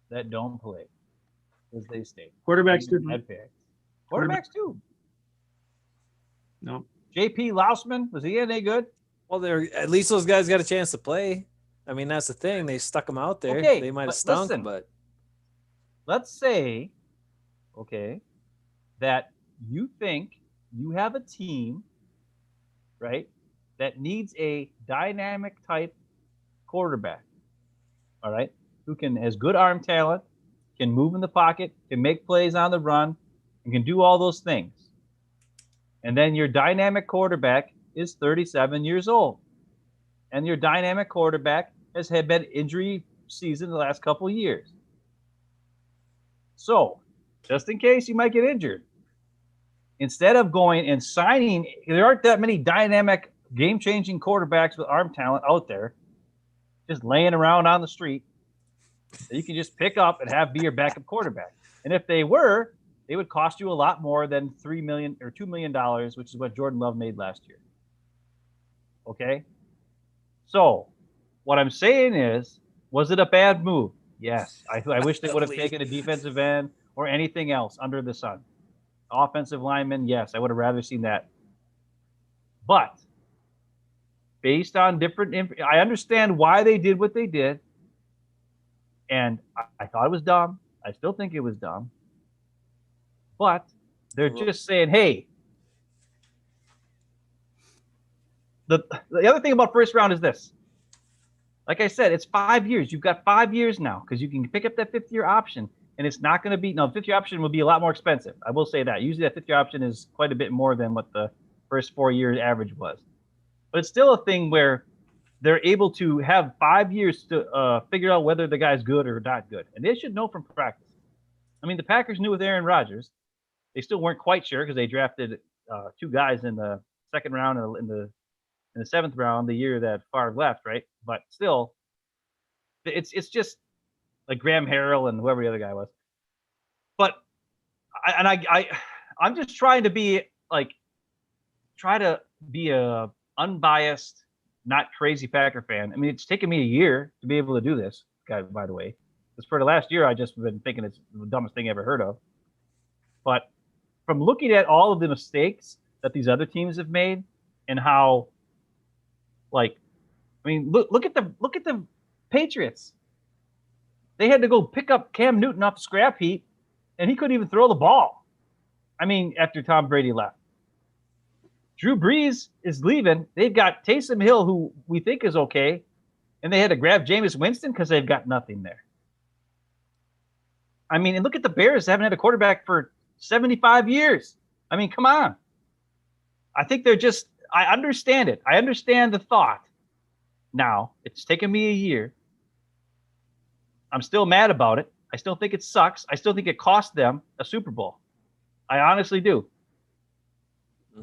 that don't play because they stay. Quarterbacks different. Quarterbacks too. No. J.P. Lausman, was he any good? Well, at least those guys got a chance to play. I mean, that's the thing. They stuck them out there. Okay, they might have stunk, listen, but let's say, that you think you have a team, right, that needs a dynamic type quarterback, all right, who has good arm talent, can move in the pocket, can make plays on the run, and can do all those things. And then your dynamic quarterback is 37 years old. And your dynamic quarterback has had been injury season the last couple of years. So, just in case you might get injured, instead of going and signing, there aren't that many dynamic, game-changing quarterbacks with arm talent out there just laying around on the street that you can just pick up and be your backup quarterback. And if they were, they would cost you a lot more than $3 million or $2 million, which is what Jordan Love made last year. Okay? So, what I'm saying is, was it a bad move? Yes. I wish they would have taken a defensive end or anything else under the sun. Offensive lineman, yes, I would have rather seen that. But based on I understand why they did what they did, and I thought it was dumb. I still think it was dumb. But they're just saying, hey, the other thing about first round is this. Like I said, it's 5 years. You've got 5 years now because you can pick up that fifth-year option, and it's not going to be – no, the fifth-year option will be a lot more expensive. I will say that. Usually that fifth-year option is quite a bit more than what the first 4 years average was. But it's still a thing where they're able to have 5 years to figure out whether the guy's good or not good. And they should know from practice. I mean, the Packers knew with Aaron Rodgers. They still weren't quite sure because they drafted 2 guys in the second round and in the seventh round the year that Favre left, right? But still, it's just like Graham Harrell and whoever the other guy was. But I'm just trying to be a unbiased, not crazy Packer fan. I mean, it's taken me a year to be able to do this, guy. By the way, because for the last year, I just been thinking it's the dumbest thing I ever heard of. But from looking at all of the mistakes that these other teams have made and how, look at the Patriots. They had to go pick up Cam Newton off the scrap heap, and he couldn't even throw the ball. I mean, after Tom Brady left. Drew Brees is leaving. They've got Taysom Hill, who we think is okay, and they had to grab Jameis Winston because they've got nothing there. I mean, and look at the Bears. They haven't had a quarterback for 75 years. I mean, come on. I think they're just – I understand it. I understand the thought. Now, it's taken me a year. I'm still mad about it. I still think it sucks. I still think it cost them a Super Bowl. I honestly do.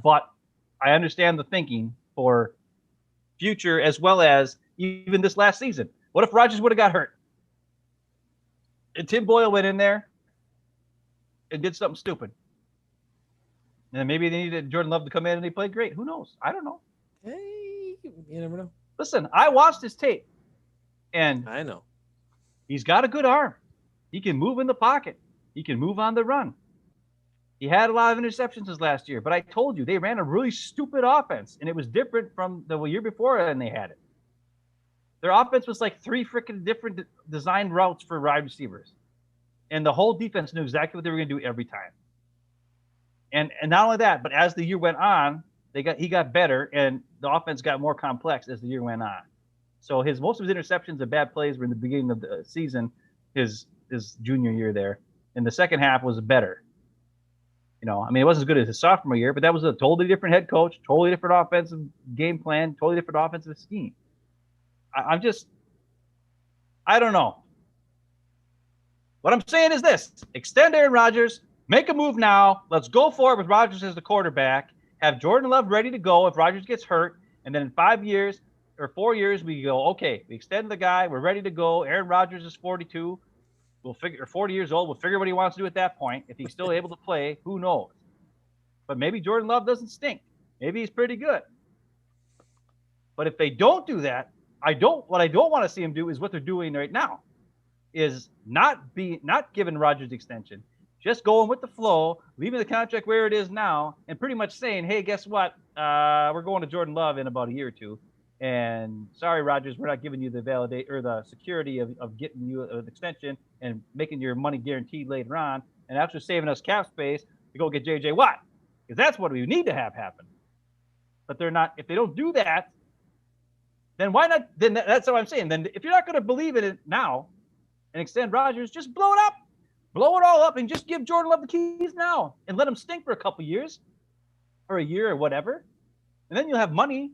But I understand the thinking for future as well as even this last season. What if Rodgers would have got hurt? And Tim Boyle went in there and did something stupid. And maybe they needed Jordan Love to come in and he played great. Who knows? I don't know. Hey, you never know. Listen, I watched his tape. And I know. He's got a good arm. He can move in the pocket. He can move on the run. He had a lot of interceptions this last year, but I told you, they ran a really stupid offense, and it was different from the year before and they had it. Their offense was like 3 freaking different design routes for wide receivers. And the whole defense knew exactly what they were going to do every time. And not only that, but as the year went on, he got better, and the offense got more complex as the year went on. So most of his interceptions and bad plays were in the beginning of the season, his junior year there. And the second half was better. You know, I mean, it wasn't as good as his sophomore year, but that was a totally different head coach, totally different offensive game plan, totally different offensive scheme. I don't know. What I'm saying is this: extend Aaron Rodgers, make a move now. Let's go for it with Rodgers as the quarterback. Have Jordan Love ready to go if Rodgers gets hurt, and then in 5 years or 4 years we go, okay, we extend the guy, we're ready to go. Aaron Rodgers is 42. We'll figure 40 years old. We'll figure what he wants to do at that point. If he's still able to play, who knows? But maybe Jordan Love doesn't stink. Maybe he's pretty good. But if they don't do that, what I don't want to see him do is what they're doing right now, is not giving Rodgers the extension, just going with the flow, leaving the contract where it is now, and pretty much saying, hey, guess what? We're going to Jordan Love in about a year or two. And sorry, Rodgers, we're not giving you the validate or the security of getting you an extension and making your money guaranteed later on, and actually saving us cap space to go get J.J. Watt, because that's what we need to have happen. But they're not. If they don't do that, then why not? Then that's what I'm saying. Then if you're not going to believe in it now and extend Rodgers, just blow it up, blow it all up, and just give Jordan Love the keys now and let him stink for a couple years. or a year or whatever, and then you'll have money,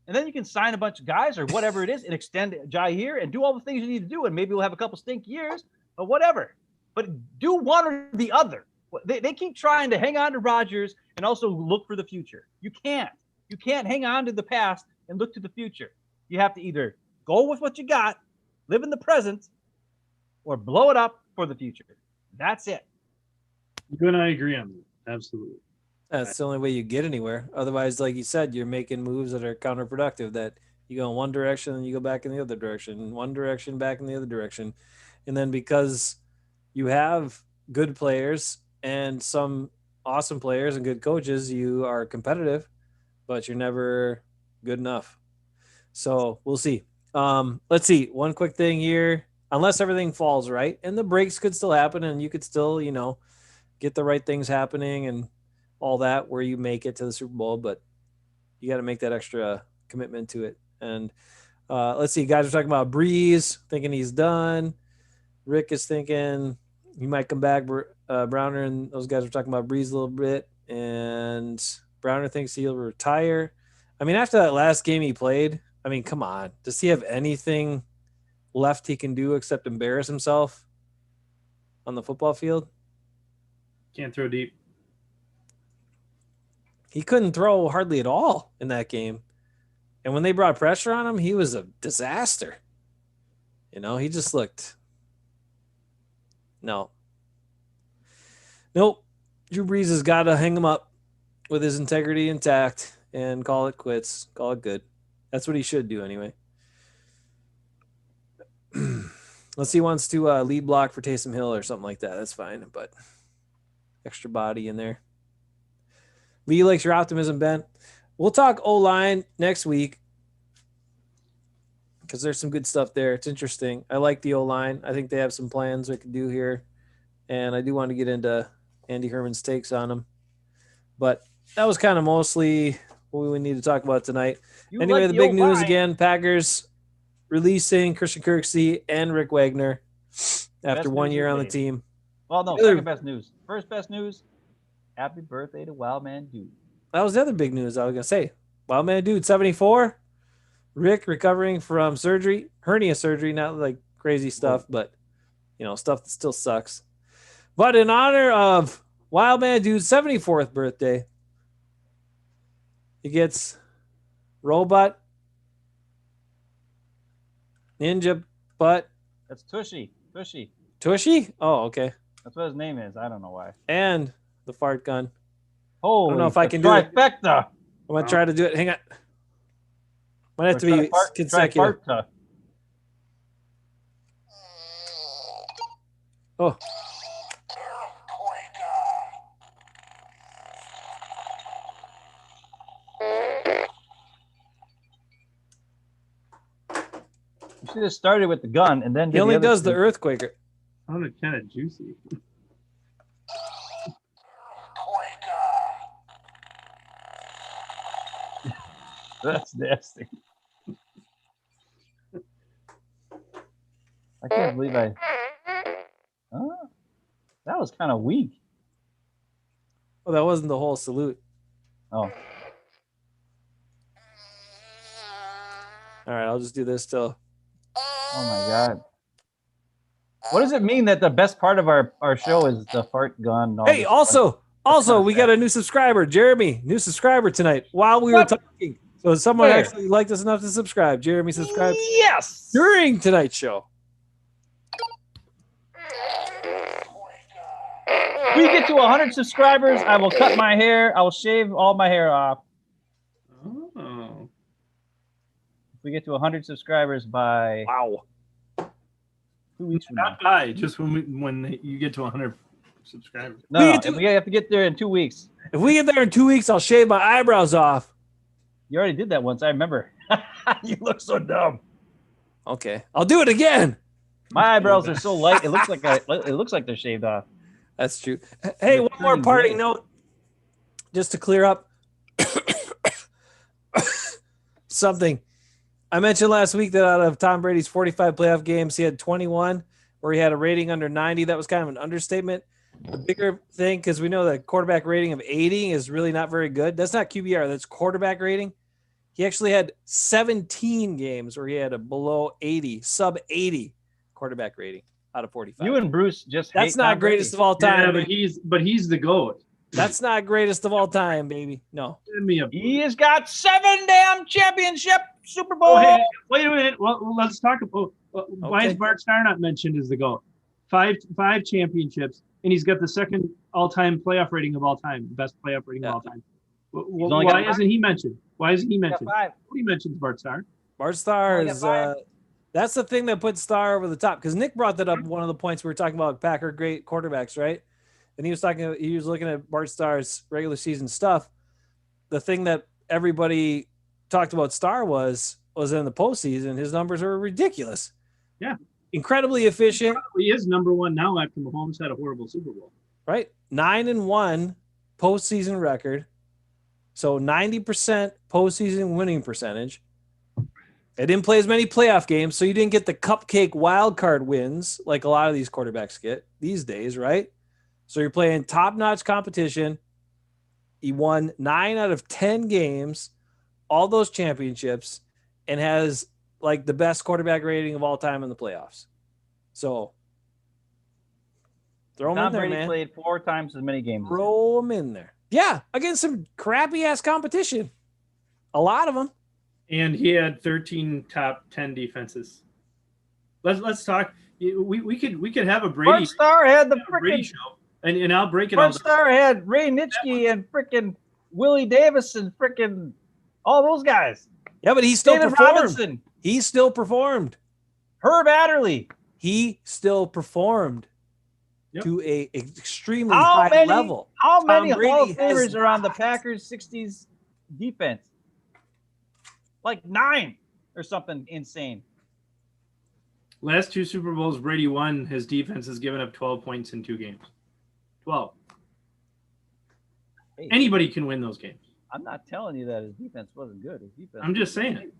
and then you can sign a bunch of guys or whatever it is and extend Jair and do all the things you need to do, and maybe we'll have a couple stink years or whatever. But do one or the other. They keep trying to hang on to Rodgers and also look for the future. You can't. You can't hang on to the past and look to the future. You have to either go with what you got, live in the present, or blow it up for the future. That's it. You and I agree on that. Absolutely. That's the only way you get anywhere. Otherwise, like you said, you're making moves that are counterproductive, that you go in one direction and you go back in the other direction, one direction, back in the other direction. And then because you have good players and some awesome players and good coaches, you are competitive, but you're never good enough. So we'll see. Let's see. One quick thing here. Unless everything falls right, and the breaks could still happen, and you could still, get the right things happening and all that where you make it to the Super Bowl, but you got to make that extra commitment to it. And let's see. Guys are talking about Brews, thinking he's done. Rick is thinking he might come back. Browner and those guys are talking about Brews a little bit, and Browner thinks he'll retire. I mean, after that last game he played, I mean, come on. Does he have anything left he can do except embarrass himself on the football field? Can't throw deep. He couldn't throw hardly at all in that game. And when they brought pressure on him, he was a disaster. He just looked. No. Nope. Drew Brees has got to hang him up with his integrity intact and call it quits. Call it good. That's what he should do anyway. Unless he wants to lead block for Taysom Hill or something like that. That's fine. But extra body in there. Lee likes your optimism, Ben. We'll talk O-line next week because there's some good stuff there. It's interesting. I like the O-line. I think they have some plans we can do here. And I do want to get into Andy Herman's takes on them. But that was kind of mostly what we need to talk about tonight. Anyway, the big news again, Packers releasing Christian Kirksey and Rick Wagner after 1 year on the team. Well, no, second best news. First best news, happy birthday to Wildman Dude. That was the other big news I was going to say. Wildman Dude, 74. Rick recovering from surgery, hernia surgery, not like crazy stuff, but, stuff that still sucks. But in honor of Wildman Dude's 74th birthday, he gets Robot Ninja Butt. That's Tushy. Tushy? Oh, okay. That's what his name is. I don't know why. And the fart gun. Holy, I don't know if I can do it. Trifecta. I'm going to try to do it. Hang on. Might have to be consecutive. Oh. You should have started with the gun and then he only does the earthquaker. Sounded kind of juicy. That's nasty. I can't believe that was kind of weak. Well, that wasn't the whole salute. Oh. All right, I'll just do this till. Oh my God. What does it mean that the best part of our show is the fart gun? Hey, also, we got a new subscriber, Jeremy, new subscriber tonight while we were talking. So someone actually liked us enough to subscribe. Jeremy subscribed. Yes. During tonight's show. If we get to 100 subscribers, I will cut my hair. I will shave all my hair off. Oh. If we get to 100 subscribers by 2 weeks from now. Not by, just when you get to 100 subscribers. No, we have to get there in 2 weeks. If we get there in 2 weeks, I'll shave my eyebrows off. You already did that once. I remember. You look so dumb. Okay, I'll do it again. My eyebrows are so light. It looks like they're shaved off. That's true. Hey, one more parting note, just to clear up something. I mentioned last week that out of Tom Brady's 45 playoff games, he had 21 where he had a rating under 90. That was kind of an understatement. the bigger thing, because we know the quarterback rating of 80 is really not very good. That's not QBR. That's quarterback rating. He actually had 17 games where he had a below 80, sub 80 quarterback rating out of 45. You and Bruce just that's not greatest of all time. Yeah, but he's the GOAT. That's not greatest of all time, baby. No. He has got 7 damn championship Super Bowl. Oh, hey, wait a minute. Well, let's talk about why is Bart Starr not mentioned as the GOAT? Five championships, and he's got the second all-time playoff rating of all time, best playoff rating of all time. Why isn't he mentioned? Why isn't he mentioned? Nobody mentions Bart Starr. Bart Starr is that's the thing that puts Starr over the top, because Nick brought that up. One of the points we were talking about Packer great quarterbacks, right? And he was looking at Bart Starr's regular season stuff. The thing that everybody talked about Starr was in the postseason, his numbers are ridiculous. Yeah. Incredibly efficient. He is number one now after Mahomes had a horrible Super Bowl. Right. 9-1 postseason record. So 90% postseason winning percentage. It didn't play as many playoff games, so you didn't get the cupcake wild card wins like a lot of these quarterbacks get these days, right? So you're playing top-notch competition. He won 9 out of 10 games, all those championships, and has like the best quarterback rating of all time in the playoffs. So throw him in there, man. Tom Brady played 4 times as many games. Throw him in there. Yeah, against some crappy-ass competition. A lot of them. And he had 13 top 10 defenses. Let's talk. We could have a Brady. Bart Starr had the Brady show, and I'll break it. Bart Starr had Ray Nitschke and freaking Willie Davis and freaking all those guys. Yeah, but he still David performed. Robinson. He still performed. Herb Adderley. He still performed to a extremely how high many, level. How Tom many Brady Hall of Famers are on the Packers 60s defense? Like 9 or something insane. Last 2 Super Bowls Brady won, his defense has given up 12 points in 2 games. 12. Hey, anybody can win those games. I'm not telling you that his defense wasn't good. His defense. I'm just saying.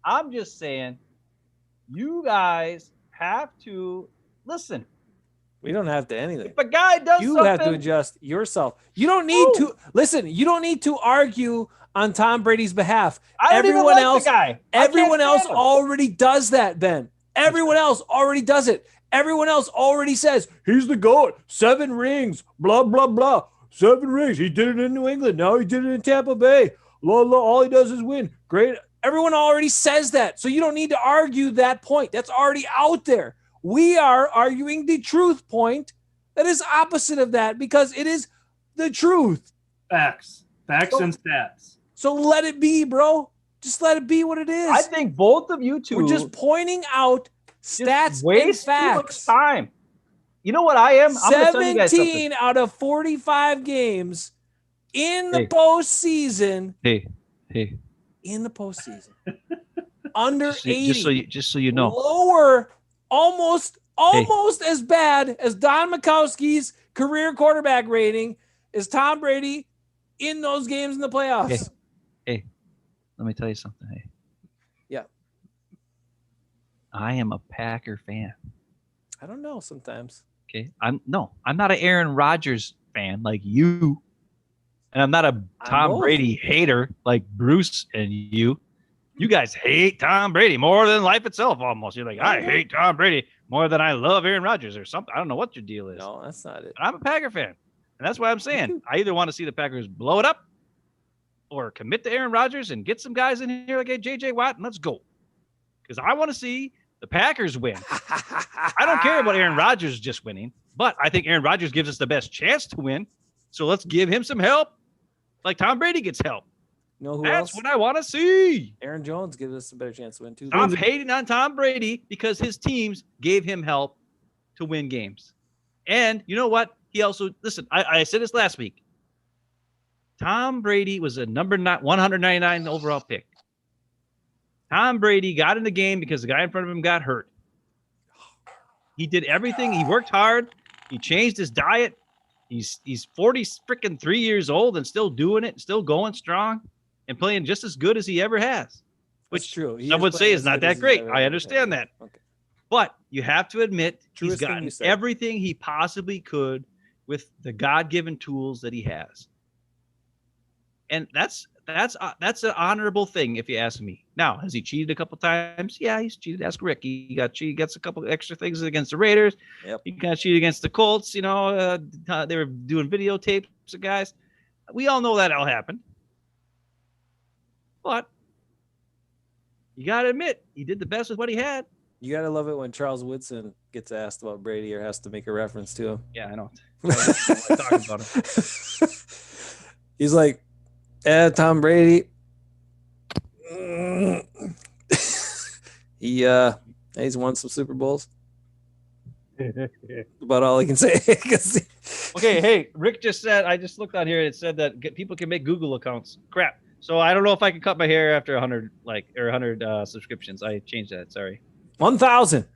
I'm just saying you guys have to listen. We don't have to anything. If a guy does you something, have to adjust yourself. You don't need to listen. You don't need to argue on Tom Brady's behalf. Everyone else already does that, Ben. Everyone else already does it. Everyone else already says he's the GOAT. 7 rings. Blah blah blah. 7 rings. He did it in New England. Now he did it in Tampa Bay. All he does is win. Great. Everyone already says that. So you don't need to argue that point. That's already out there. We are arguing the truth point that is opposite of that because it is the truth. Facts and stats. So let it be, bro. Just let it be what it is. I think both of you two. We're just pointing out stats and facts. Too much time. You know what I am? 17 out of 45 games in the postseason. Hey. In the postseason. Under 80. Just so you know. Lower, almost as bad as Don Majkowski's career quarterback rating is Tom Brady in those games in the playoffs. Hey, let me tell you something. Hey. Yeah. I am a Packer fan. I don't know sometimes. Okay. I'm not an Aaron Rodgers fan like you. And I'm not a Tom Brady hater like Bruce and you. You guys hate Tom Brady more than life itself almost. You're like, I hate Tom Brady more than I love Aaron Rodgers or something. I don't know what your deal is. No, that's not it. I'm a Packer fan. And that's why I'm saying I either want to see the Packers blow it up or commit to Aaron Rodgers and get some guys in here like J.J. Watt and let's go. Because I want to see the Packers win. I don't care about Aaron Rodgers just winning, but I think Aaron Rodgers gives us the best chance to win. So let's give him some help like Tom Brady gets help. That's what I want to see. Aaron Jones gives us a better chance to win too. I'm hating on Tom Brady because his teams gave him help to win games. And you know what? He also, listen, I said this last week. Tom Brady was a number 199 overall pick. Tom Brady got in the game because the guy in front of him got hurt. He did everything. He worked hard. He changed his diet. He's 43 years old and still doing it, still going strong and playing just as good as he ever has. Which true. Some would say is not that great. I understand that. Okay. But you have to admit he's Truest thing gotten you said. everything he possibly could with the God-given tools that he has. And that's an honorable thing, if you ask me. Now, has he cheated a couple times? Yeah, he's cheated. Ask Rick. He got cheated. Gets a couple extra things against the Raiders. Yep. He got cheated against the Colts. You know, they were doing videotapes of guys. We all know that all happened. But you got to admit, he did the best with what he had. You got to love it when Charles Woodson gets asked about Brady or has to make a reference to him. Yeah, I know. I don't talking about him. He's like, Tom Brady. He's won some Super Bowls. About all I can say. Okay, hey, Rick just said, I just looked on here and it said that people can make Google accounts. Crap. So I don't know if I can cut my hair after 100 subscriptions. I changed that. Sorry. 1,000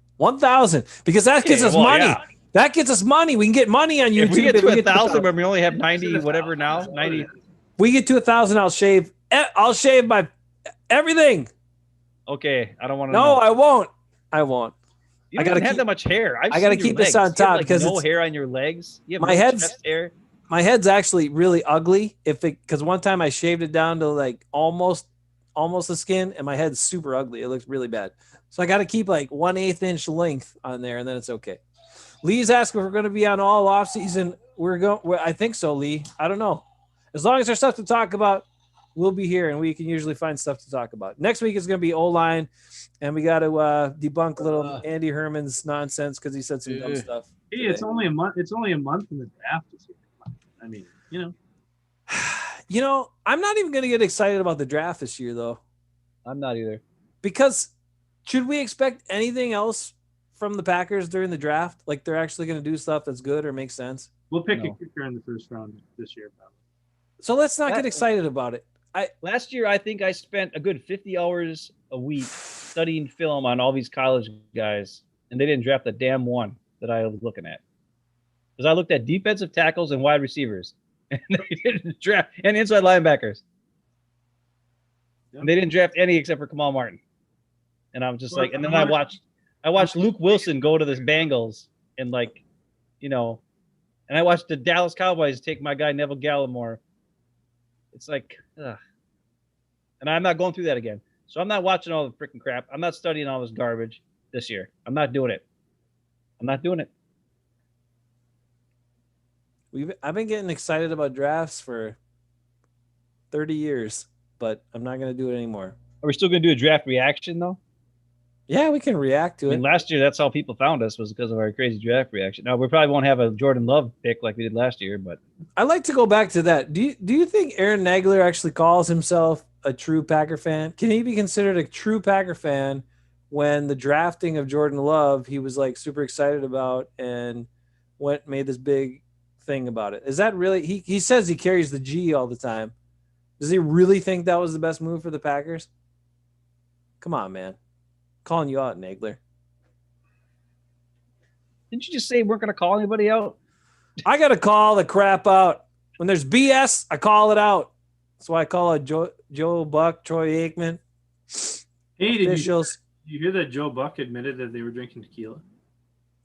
because that gets us money. Yeah. That gets us money. We can get money on YouTube. If we get to 1,000, but we only have 90 whatever now, 90. We get to 1,000, I'll shave my everything. Okay, I don't want to. No, I won't. You don't have that much hair. I gotta keep this on top because no hair on your legs. You have my head's hair. My head's actually really ugly. Because one time I shaved it down to like almost the skin, and my head's super ugly. It looks really bad. So I got to keep like 1/8 inch length on there, and then it's okay. Lee's asking if we're going to be on all off season. I think so, Lee. I don't know. As long as there's stuff to talk about, we'll be here, and we can usually find stuff to talk about. Next week is going to be O-line, and we got to debunk little Andy Herman's nonsense because he said some dumb stuff. Hey, it's only a month. It's only a month in the draft this year. I mean, I'm not even going to get excited about the draft this year, though. I'm not either. Because should we expect anything else from the Packers during the draft? Like they're actually going to do stuff that's good or makes sense? We'll pick a kicker in the first round this year, probably. So let's not get excited about it. Last year, I think I spent a good 50 hours a week studying film on all these college guys, and they didn't draft a damn one that I was looking at. Because I looked at defensive tackles and wide receivers, and they didn't draft, and inside linebackers. Yep. And they didn't draft any except for Kamal Martin. And I was just and then I watched Luke Wilson go to the Bengals and and I watched the Dallas Cowboys take my guy Neville Gallimore. It's like, ugh. And I'm not going through that again. So I'm not watching all the freaking crap. I'm not studying all this garbage this year. I'm not doing it. I've been getting excited about drafts for 30 years, but I'm not going to do it anymore. Are we still going to do a draft reaction, though? Yeah, we can react to it. Last year, that's how people found us, was because of our crazy draft reaction. Now, we probably won't have a Jordan Love pick like we did last year, but I'd like to go back to that. Do you think Aaron Nagler actually calls himself a true Packer fan? Can he be considered a true Packer fan when the drafting of Jordan Love he was like super excited about and made this big thing about it? Is that really he says he carries the G all the time. Does he really think that was the best move for the Packers? Come on, man. Calling you out, Nagler. Didn't you just say we're going to call anybody out? I got to call the crap out. When there's BS, I call it out. That's why I call it Joe Buck, Troy Aikman. Hey, officials. Did you hear that Joe Buck admitted that they were drinking tequila?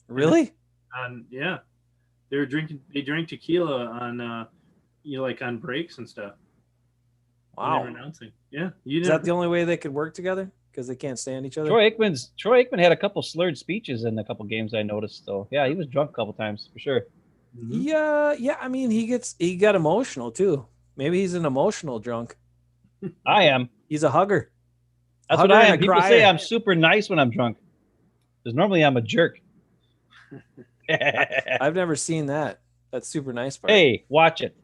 Really? Yeah. They drank tequila on on breaks and stuff. Wow. Announcing. Yeah. Is that the only way they could work together? Because they can't stand each other? Troy Aikman had a couple slurred speeches in a couple games I noticed. So yeah, he was drunk a couple times for sure. Mm-hmm. Yeah. I mean, he got emotional too. Maybe he's an emotional drunk. I am. He's a hugger. That's what I am. People say I'm super nice when I'm drunk. Because normally I'm a jerk. I've never seen that. That's super nice part. Hey, watch it.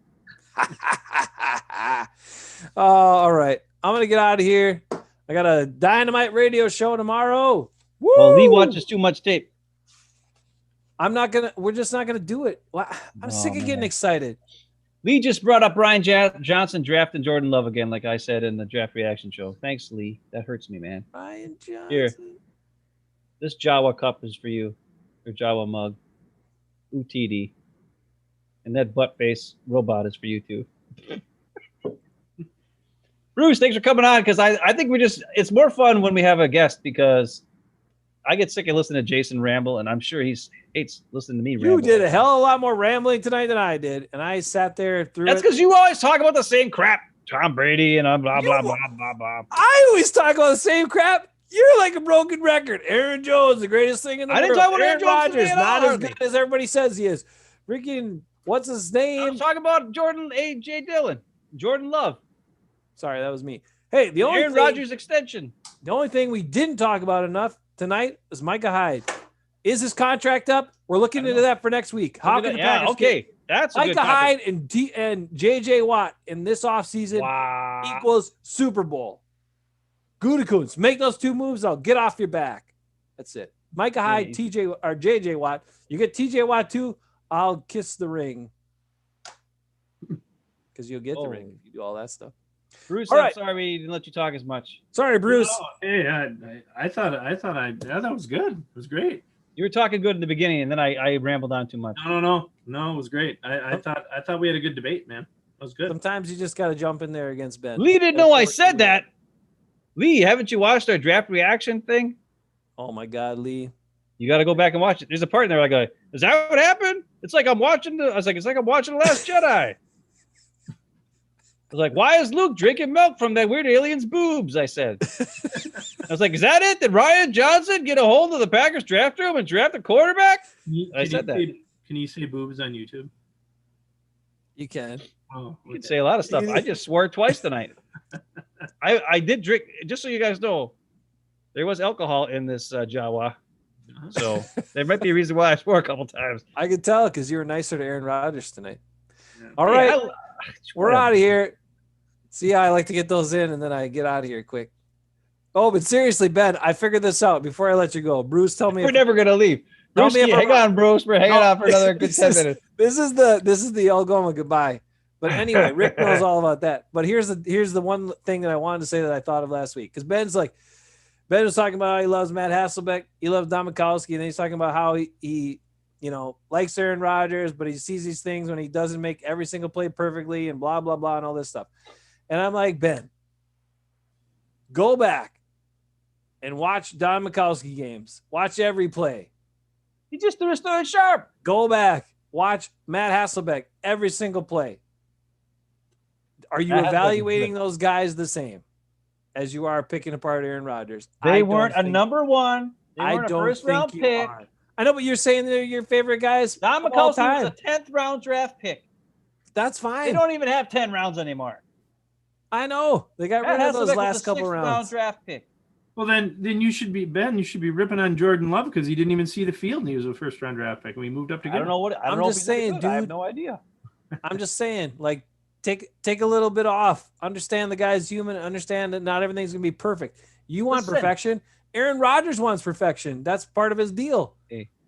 All right. I'm going to get out of here. I got a Dynamite radio show tomorrow. Woo! Well, Lee watches too much tape. We're just not going to do it. I'm sick of getting excited. Lee just brought up Brian Johnson drafting Jordan Love again, like I said in the draft reaction show. Thanks, Lee. That hurts me, man. Brian Johnson. Here. This Jawa cup is for you. Your Jawa mug. Ooh, TD. And that butt face robot is for you, too. Bruce, thanks for coming on, because I think it's more fun when we have a guest, because I get sick of listening to Jason ramble, and I'm sure he hates listening to me ramble. You did a hell of a lot more rambling tonight than I did, and I sat there through That's because you always talk about the same crap. Tom Brady and blah, blah, blah, blah, blah. I always talk about the same crap. You're like a broken record. Aaron Jones, the greatest thing in the world. I didn't talk about Aaron Rodgers, not as good good as everybody says he is. Freaking, what's his name? I'm talking about Jordan A.J. Dillon. Jordan Love. Sorry, that was me. Hey, the only Aaron Rodgers extension. The only thing we didn't talk about enough tonight is Micah Hyde. Is his contract up? We're looking into that for next week. How can the Packers okay. That's a Micah good topic. Hyde and J.J. Watt in this offseason equals Super Bowl. Gutekunst, make those two moves. I'll get off your back. That's it. Micah Hyde, J.J. Watt. You get T.J. Watt too, I'll kiss the ring. Because you'll get the ring if you do all that stuff. Bruce, I'm sorry we didn't let you talk as much. Sorry, Bruce. No, hey, I thought it was good. It was great. You were talking good in the beginning, and then I rambled on too much. No, it was great. I thought we had a good debate, man. It was good. Sometimes you just got to jump in there against Ben. Lee didn't know I said that. Lee, haven't you watched our draft reaction thing? Oh my God, Lee! You got to go back and watch it. There's a part in there like, is that what happened? It's like I'm watching it's like I'm watching The Last Jedi. I was like, why is Luke drinking milk from that weird alien's boobs? I said. I was like, is that it? Did Ryan Johnson get a hold of the Packers draft room and draft a quarterback? I said that. Can you say boobs on YouTube? You can. Oh, you can say a lot of stuff. I just swore twice tonight. I did drink, just so you guys know, there was alcohol in this Jawa. So there might be a reason why I swore a couple times. I could tell because you were nicer to Aaron Rodgers tonight. Yeah. All right. We're out of here. See how I like to get those in and then I get out of here quick. Oh, but seriously, Ben, I figured this out before I let you go. Bruce, tell me. We're never going to leave. Bruce, hang on, Bruce. We're hanging on for another good 10 minutes. This is the Algoma goodbye. But anyway, Rick knows all about that. But here's the one thing that I wanted to say that I thought of last week. Because Ben was talking about how he loves Matt Hasselbeck. He loves Don Mikowski. And then he's talking about how he likes Aaron Rodgers, but he sees these things when he doesn't make every single play perfectly and blah, blah, blah, and all this stuff. And I'm like, Ben, go back and watch Don Mikowski games. Watch every play. He just threw his third sharp. Go back. Watch Matt Hasselbeck every single play. Are you evaluating those guys the same as you are picking apart Aaron Rodgers? They weren't a number one. They I weren't don't a first think round you pick. are. I know, but you're saying they're your favorite guys. Don Mikowski was a 10th round draft pick. That's fine. They don't even have 10 rounds anymore. I know. They got rid of those last couple rounds. Round draft pick. Well, then you should be ripping on Jordan Love because he didn't even see the field and he was a first round draft pick and we moved up to get him. I'm just saying, dude. I have no idea. I'm just saying, like, take a little bit off. Understand the guy's human. Understand that not everything's gonna be perfect. You want perfection. Aaron Rodgers wants perfection. That's part of his deal.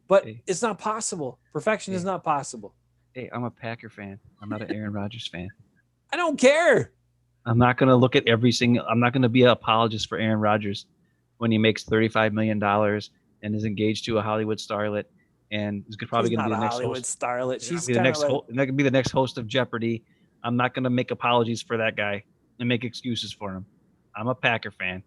But it's not possible. Perfection is not possible. Hey, I'm a Packer fan. I'm not an Aaron Rodgers fan. I don't care. I'm not going to look at I'm not going to be an apologist for Aaron Rodgers when he makes $35 million and is engaged to a Hollywood starlet and is probably going to be the next Hollywood host. Starlet. She's the next not going to be the next host of Jeopardy. I'm not going to make apologies for that guy and make excuses for him. I'm a Packer fan.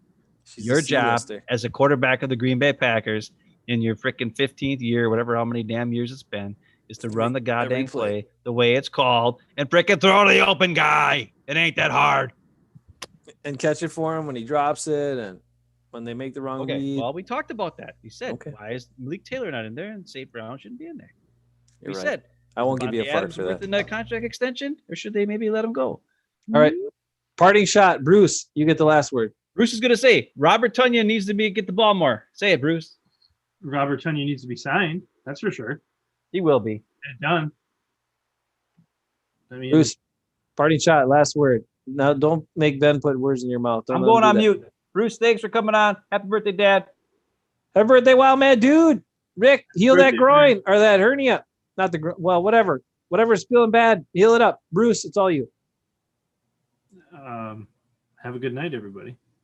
Your job as a quarterback of the Green Bay Packers in your freaking 15th year, whatever, how many damn years it's been, is to run the goddamn play the way it's called and freaking throw to the open guy. It ain't that hard. And catch it for him when he drops it and when they make the wrong read. Well, we talked about that. You said, why is Malik Taylor not in there and St. Brown shouldn't be in there? We said, I won't give you a fart for that. With the contract extension, or should they maybe let him go? All right. Parting shot. Bruce, you get the last word. Bruce is going to say, Robert Tonyan needs to get the ball more. Say it, Bruce. Robert Tonyan needs to be signed. That's for sure. He will be. Get done. Bruce, parting shot. Last word. Now, don't make Ben put words in your mouth. I'm going on mute. Bruce, thanks for coming on. Happy birthday, Dad. Happy birthday, wild man, dude. Rick, heal that groin or that hernia. Not the well, whatever. Whatever's feeling bad, heal it up. Bruce, it's all you. Have a good night, everybody.